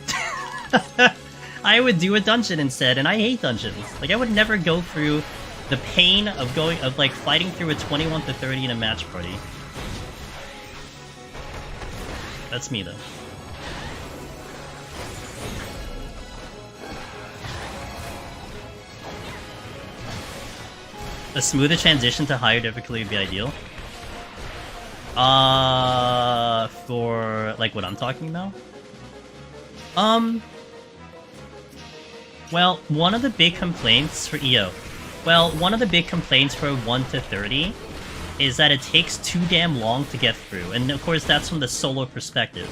I would do a dungeon instead, and I hate dungeons. Like, I would never go through the pain of fighting through a 21 to 30 in a match party. That's me, though. A smoother transition to higher difficulty would be ideal. For, like, what I'm talking about? Well, one of the big complaints for EO... Well, one of the big complaints for 1 to 30 is that it takes too damn long to get through, and of course that's from the solo perspective.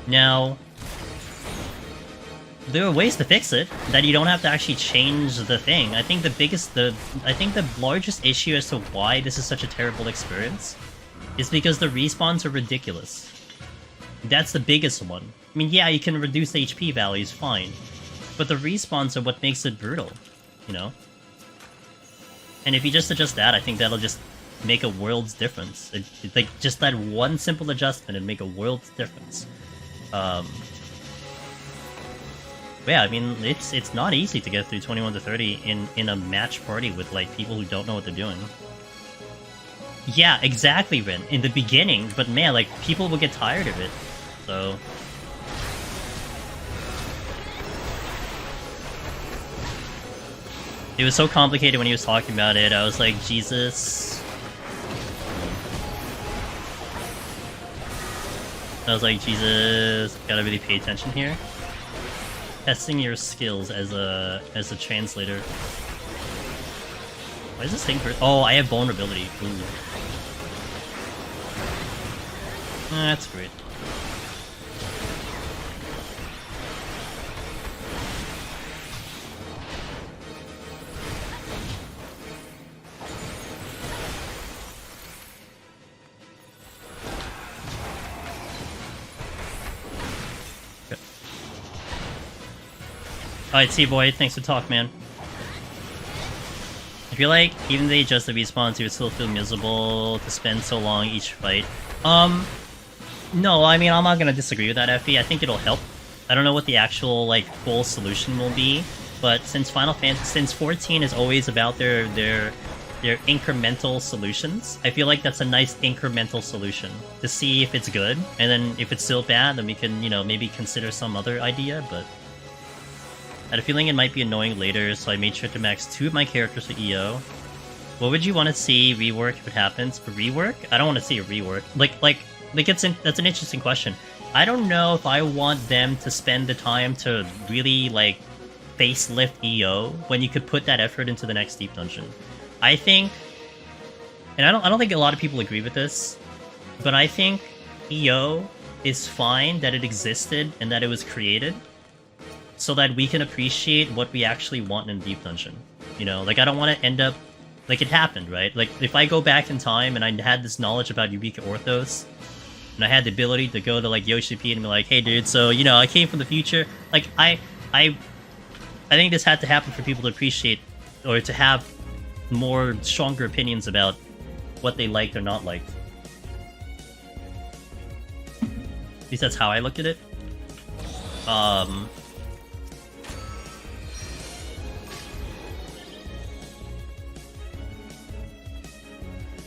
Now, there are ways to fix it, that you don't have to actually change the thing. I think the largest issue as to why this is such a terrible experience is because the respawns are ridiculous. That's the biggest one. I mean, yeah, you can reduce HP values, fine, but the respawns are what makes it brutal, And if you just adjust that, I think that'll just make a world's difference. Like, just that one simple adjustment and make a world's difference. Yeah, I mean, it's not easy to get through 21 to 30 in a match party with, like, people who don't know what they're doing. Yeah, exactly, Rin. In the beginning, but man, like, people will get tired of it. So... It was so complicated when he was talking about it, I was like, Jesus. I was like, Jesus, gotta really pay attention here. Testing your skills as a translator. Why is this thing for— oh, I have vulnerability. Ooh. That's great. Alright, T-Boy, thanks for talk, man. I feel like even if they adjust the respawns, you would still feel miserable to spend so long each fight. No, I mean, I'm not gonna disagree with that, Effie. I think it'll help. I don't know what the actual, like, full solution will be, but since since 14 is always about their they're incremental solutions. I feel like that's a nice incremental solution to see if it's good, and then if it's still bad, then we can, you know, maybe consider some other idea, but I had a feeling it might be annoying later, so I made sure to max 2 of my characters for EO. What would you want to see rework if it happens? For rework? I don't want to see a rework. That's an interesting question. I don't know if I want them to spend the time to really, like, facelift EO when you could put that effort into the next deep dungeon. I think, and I don't think a lot of people agree with this, but I think EO is fine that it existed and that it was created so that we can appreciate what we actually want in a deep dungeon. You know, like, I don't want to end up like it happened, right? Like, if I go back in time and I had this knowledge about Eureka Orthos, and I had the ability to go to, like, Yoshi P and be like, hey dude, so, you know, I came from the future, like, I think this had to happen for people to appreciate, or to have more stronger opinions about what they liked or not liked. At least that's how I look at it.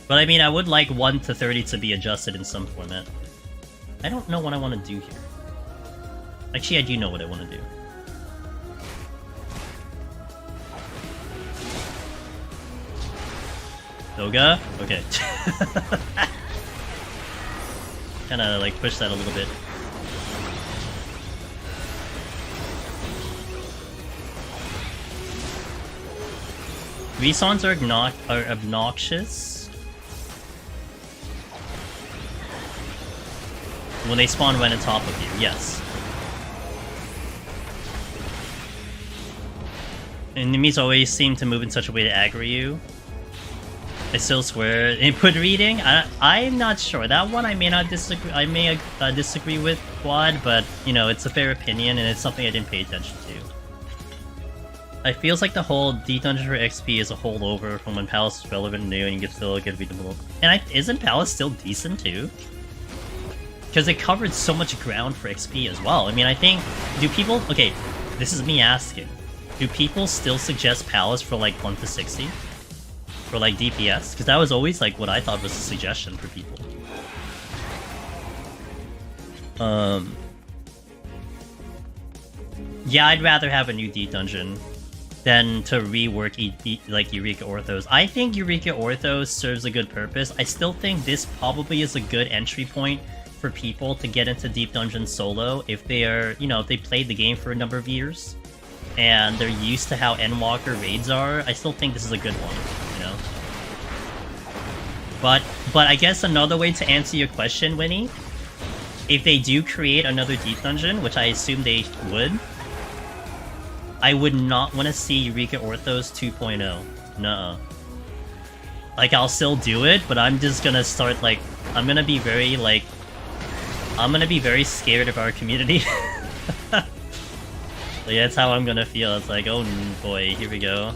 But I mean, I would like 1 to 30 to be adjusted in some format. I don't know what I want to do here. Actually, I do know what I want to do. Yoga? Okay. Kinda, like, push that a little bit. Resawns are obnoxious when they spawn right on top of you, yes. Enemies always seem to move in such a way to aggro you. I still swear. Input reading? I'm not sure. That one I may not disagree. I may disagree with Quad, but you know, it's a fair opinion and it's something I didn't pay attention to. It feels like the whole D Dungeon for XP is a holdover from when Palace was relevant and new, and you can still get readable. And isn't Palace still decent too? Because it covered so much ground for XP as well. I mean, I think, do people? Okay, this is me asking. Do people still suggest Palace for like 1 to 60? For like DPS? Because that was always like what I thought was a suggestion for people. Yeah, I'd rather have a new D dungeon than to rework like Eureka Orthos. I think Eureka Orthos serves a good purpose. I still think this probably is a good entry point for people to get into Deep Dungeon solo if they are, you know, if they played the game for a number of years and they're used to how Endwalker raids are. I still think this is a good one, you know. But I guess another way to answer your question, Winnie, if they do create another Deep Dungeon, which I assume they would, I would not want to see Eureka Orthos 2.0. Nuh-uh. Like, I'll still do it, but I'm just gonna start, like, I'm gonna be very scared of our community. Like, that's how I'm gonna feel. It's like, oh boy, here we go.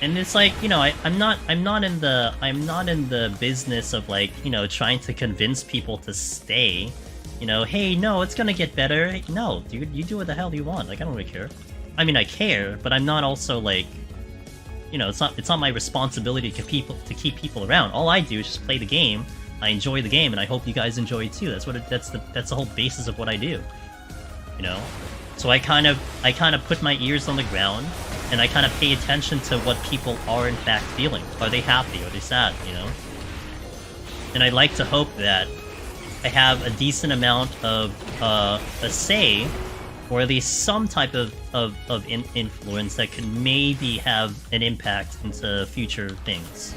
And it's like, you know, I'm not in the business of, like, you know, trying to convince people to stay. You know, hey, no, it's gonna get better. No, dude, you do what the hell you want. Like, I don't really care. I mean, I care, but I'm not also like, you know, it's not my responsibility to keep people around. All I do is just play the game. I enjoy the game, and I hope you guys enjoy it too. That's the whole basis of what I do. You know, so I kind of put my ears on the ground, and I kind of pay attention to what people are in fact feeling. Are they happy? Are they sad? You know, and I like to hope that I have a decent amount of a say, or at least some type of influence that can maybe have an impact into future things.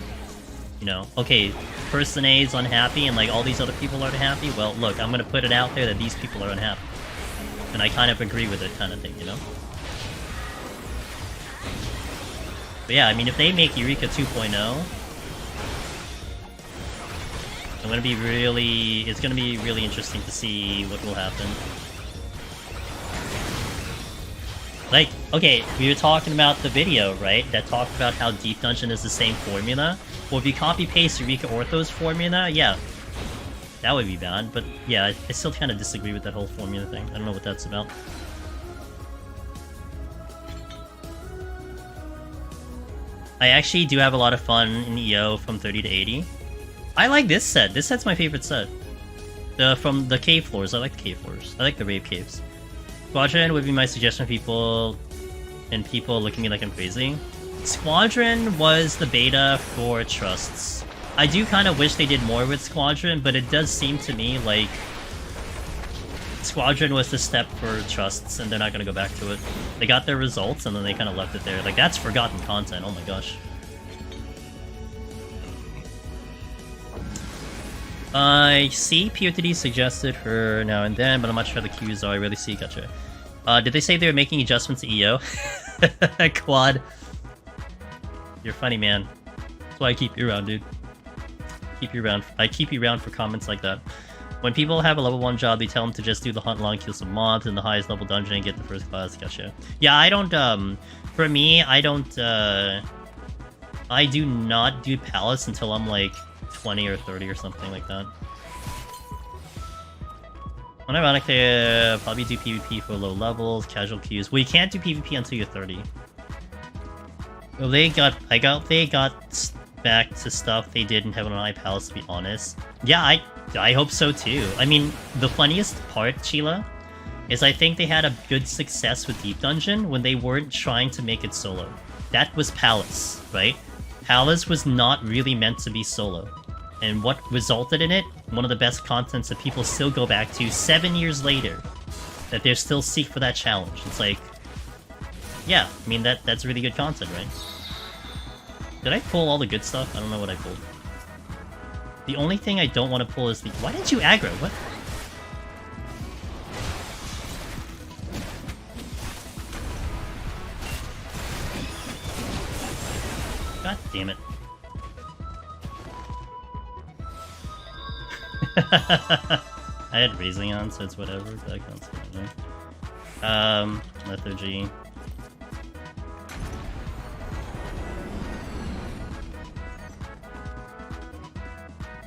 You know, okay, person A is unhappy and like all these other people are unhappy. Well, look, I'm gonna put it out there that these people are unhappy, and I kind of agree with it, kind of thing, you know. But yeah, I mean, if they make Eureka 2.0. It's gonna be really interesting to see what will happen. Like, okay, we were talking about the video, right? That talked about how Deep Dungeon is the same formula. Well, if you copy-paste Eureka Orthos formula, yeah, that would be bad. But yeah, I still kind of disagree with that whole formula thing. I don't know what that's about. I actually do have a lot of fun in EO from 30 to 80. I like this set. This set's my favorite set. From the cave floors. I like the cave floors. I like the rave caves. Squadron would be my suggestion for people, and people look at me like I'm crazy. Squadron was the beta for trusts. I do kind of wish they did more with Squadron, but it does seem to me like Squadron was the step for trusts, and they're not going to go back to it. They got their results, and then they kind of left it there. Like, that's forgotten content. Oh my gosh. I see POTD suggested her now and then, but I'm not sure how the queues are. I really see. Gotcha. Did they say they were making adjustments to EO? Quad. You're funny, man. That's why I keep you around, dude. Keep you around. I keep you around for comments like that. When people have a level 1 job, they tell them to just do the hunt long, kill some mobs in the highest level dungeon and get the first class. Gotcha. Yeah, I don't, for me, I don't, I do not do Palace until I'm like 20 or 30 or something like that. Unironically, probably do PvP for low levels, casual queues. Well, you can't do PvP until you're 30. Well, they got back to stuff they did in Heaven and Eye Palace, to be honest. Yeah, I hope so too. I mean, the funniest part, Sheila, is I think they had a good success with Deep Dungeon when they weren't trying to make it solo. That was Palace, right? Palace was not really meant to be solo. And what resulted in it? One of the best contents that people still go back to 7 years later. That they're still seek for that challenge. It's like, yeah, I mean, that's really good content, right? Did I pull all the good stuff? I don't know what I pulled. The only thing I don't want to pull is the... Why didn't you aggro? What? God damn it. I had Raising on, so it's whatever. That counts. Lethargy.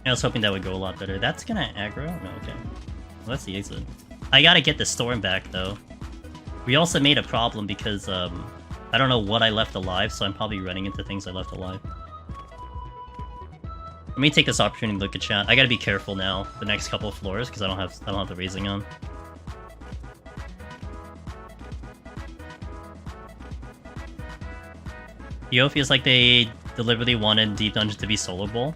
I was hoping that would go a lot better. That's gonna aggro? No, okay. Well, that's the exit. I gotta get the storm back, though. We also made a problem because, I don't know what I left alive, so I'm probably running into things I left alive. Let me take this opportunity to look at chat. I gotta be careful now, the next couple of floors, because I don't have the Raising on. Yo feels like they deliberately wanted Deep Dungeon to be soloable.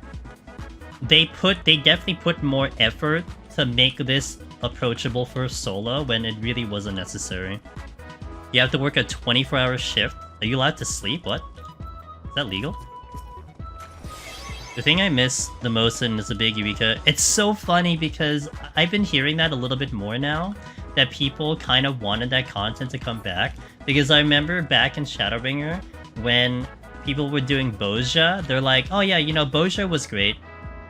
They definitely put more effort to make this approachable for solo when it really wasn't necessary. You have to work a 24-hour shift. Are you allowed to sleep? What? Is that legal? The thing I miss the most in is the big Eureka. It's so funny because I've been hearing that a little bit more now, that people kind of wanted that content to come back. Because I remember back in Shadowbringer, when people were doing Bozja, they're like, oh yeah, you know, Bozja was great,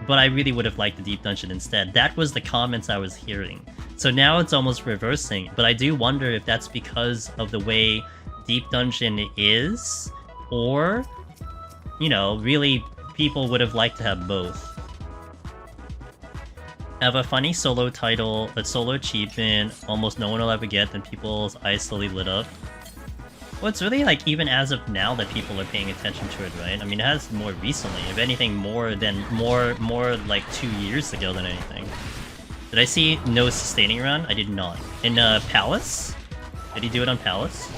but I really would have liked the Deep Dungeon instead. That was the comments I was hearing. So now it's almost reversing, but I do wonder if that's because of the way Deep Dungeon is, or, you know, really people would have liked to have both. Have a funny solo title, a solo achievement, almost no one will ever get, then people's eyes slowly lit up. Well, it's really like even as of now that people are paying attention to it, right? I mean, it has more recently. If anything, more like 2 years ago than anything. Did I see no sustaining run? I did not. In Palace? Did he do it on Palace?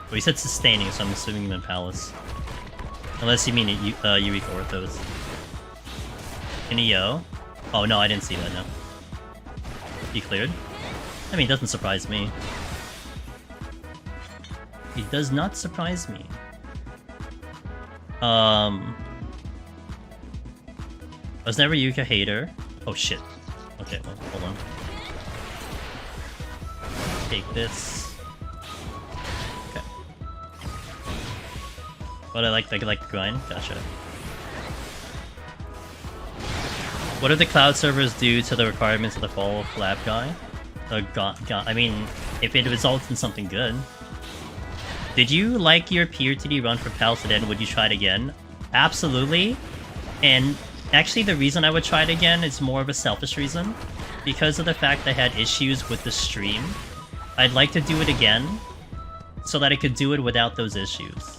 Well, he said sustaining, so I'm assuming in Palace. Unless you mean Eureka Orthos. In EO? Oh no, I didn't see that, no. He cleared? I mean, it doesn't surprise me. It does not surprise me. I was never a Yuka hater. Oh shit. Okay, well, hold on. Take this. Okay. But I like the grind. Gotcha. What did the cloud servers do to the requirements of the fall of Lab Guy? I mean, if it results in something good. Did you like your PRTD run for Palsadin? Would you try it again? Absolutely. And actually the reason I would try it again is more of a selfish reason. Because of the fact I had issues with the stream. I'd like to do it again so that I could do it without those issues.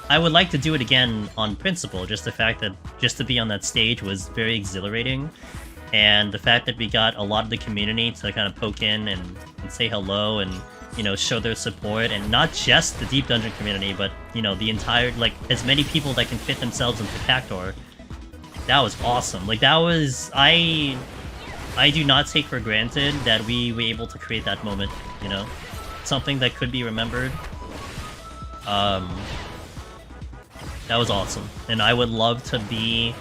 I would like to do it again on principle. Just the fact that just to be on that stage was very exhilarating, and the fact that we got a lot of the community to kind of poke in and say hello and, you know, show their support, and not just the Deep Dungeon community, but, you know, the entire, like, as many people that can fit themselves into Pactor. That was awesome. Like, that was... I do not take for granted that we were able to create that moment, you know? Something that could be remembered. That was awesome. And I would love to be...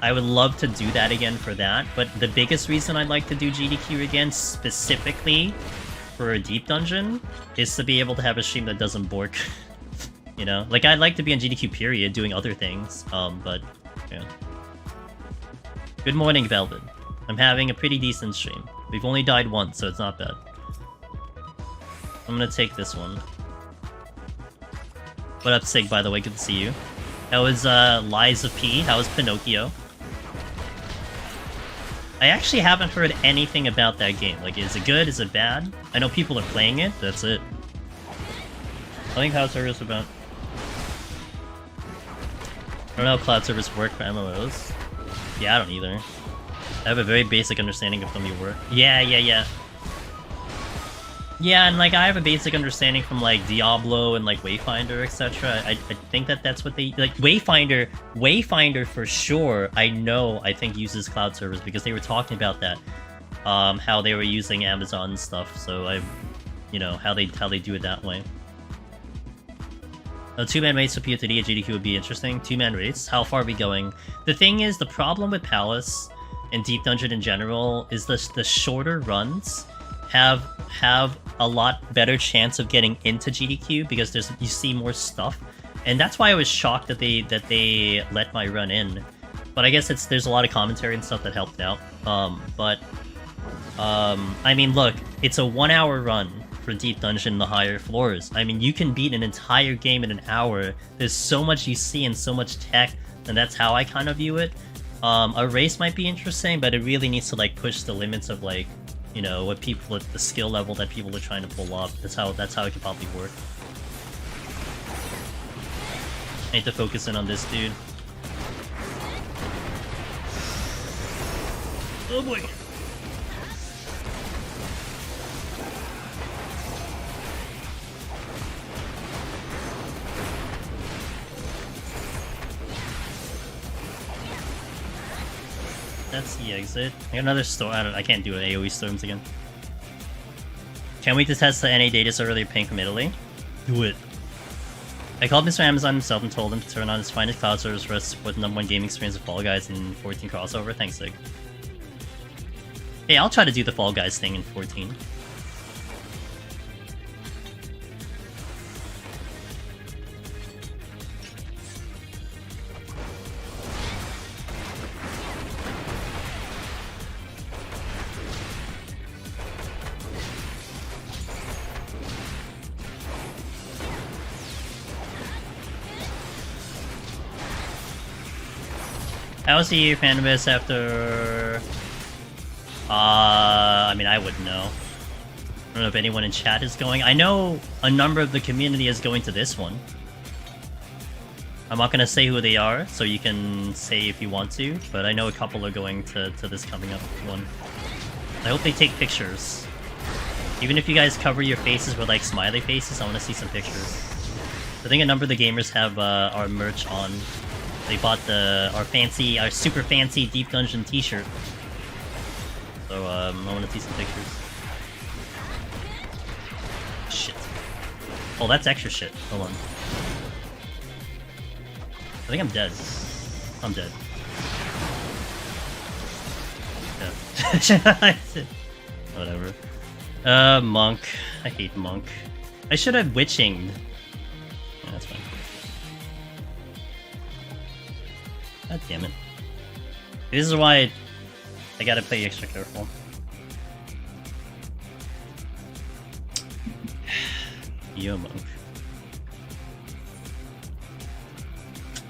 I would love to do that again for that, but the biggest reason I'd like to do GDQ again, specifically for a Deep Dungeon, is to be able to have a stream that doesn't bork. You know? Like, I'd like to be on GDQ period, doing other things, but, yeah. Good morning, Velvet. I'm having a pretty decent stream. We've only died once, so it's not bad. I'm gonna take this one. What up, Sig, by the way? Good to see you. That was, Liza P. How was Pinocchio? I actually haven't heard anything about that game. Like, is it good? Is it bad? I know people are playing it. That's it. I think cloud servers about... I don't know how cloud servers work for MMOs. Yeah, I don't either. I have a very basic understanding of how they work. Yeah. Yeah, and, like, I have a basic understanding from, like, Diablo and, like, Wayfinder, etc. I think that that's what they... Like, Wayfinder for sure, I think uses cloud servers, because they were talking about that. How they were using Amazon and stuff, so you know, how they do it that way. A 2-man race for POTD at GDQ would be interesting. 2-man race? How far are we going? The thing is, the problem with Palace and Deep Dungeon in general is the shorter runs have a lot better chance of getting into GDQ, because you see more stuff, and that's why I was shocked that they let my run in. But I guess there's a lot of commentary and stuff that helped out. I mean, look, it's a 1-hour run for Deep Dungeon in the higher floors. I mean, you can beat an entire game in an hour. There's so much you see and so much tech, and that's how I kind of view it. A race might be interesting, but it really needs to, like, push the limits of, like, you know, what people, the skill level that people are trying to pull up. That's how it could probably work. I need to focus in on this dude. Oh boy. That's the exit. I got another storm. I can't do it. AoE storms again. Can't wait to test the NA data server they're paying from Italy. Do it. I called Mr. Amazon himself and told him to turn on his finest cloud servers for us with #1 gaming experience of Fall Guys in 14 crossover. Thanks, Sig. Hey, I'll try to do the Fall Guys thing in 14. How's the fan base after... I mean, I wouldn't know. I don't know if anyone in chat is going. I know a number of the community is going to this one. I'm not gonna say who they are, so you can say if you want to, but I know a couple are going to this coming up one. I hope they take pictures. Even if you guys cover your faces with, like, smiley faces, I want to see some pictures. I think a number of the gamers have our merch on. They bought our super fancy Deep Dungeon t-shirt. So, I want to see some pictures. Shit. Oh, that's extra shit. Hold on. I think I'm dead. I'm dead. Yeah. Whatever. Monk. I hate Monk. I should have witching. Yeah, that's fine. God damn it. This is why I gotta play extra careful. Yo, Monk.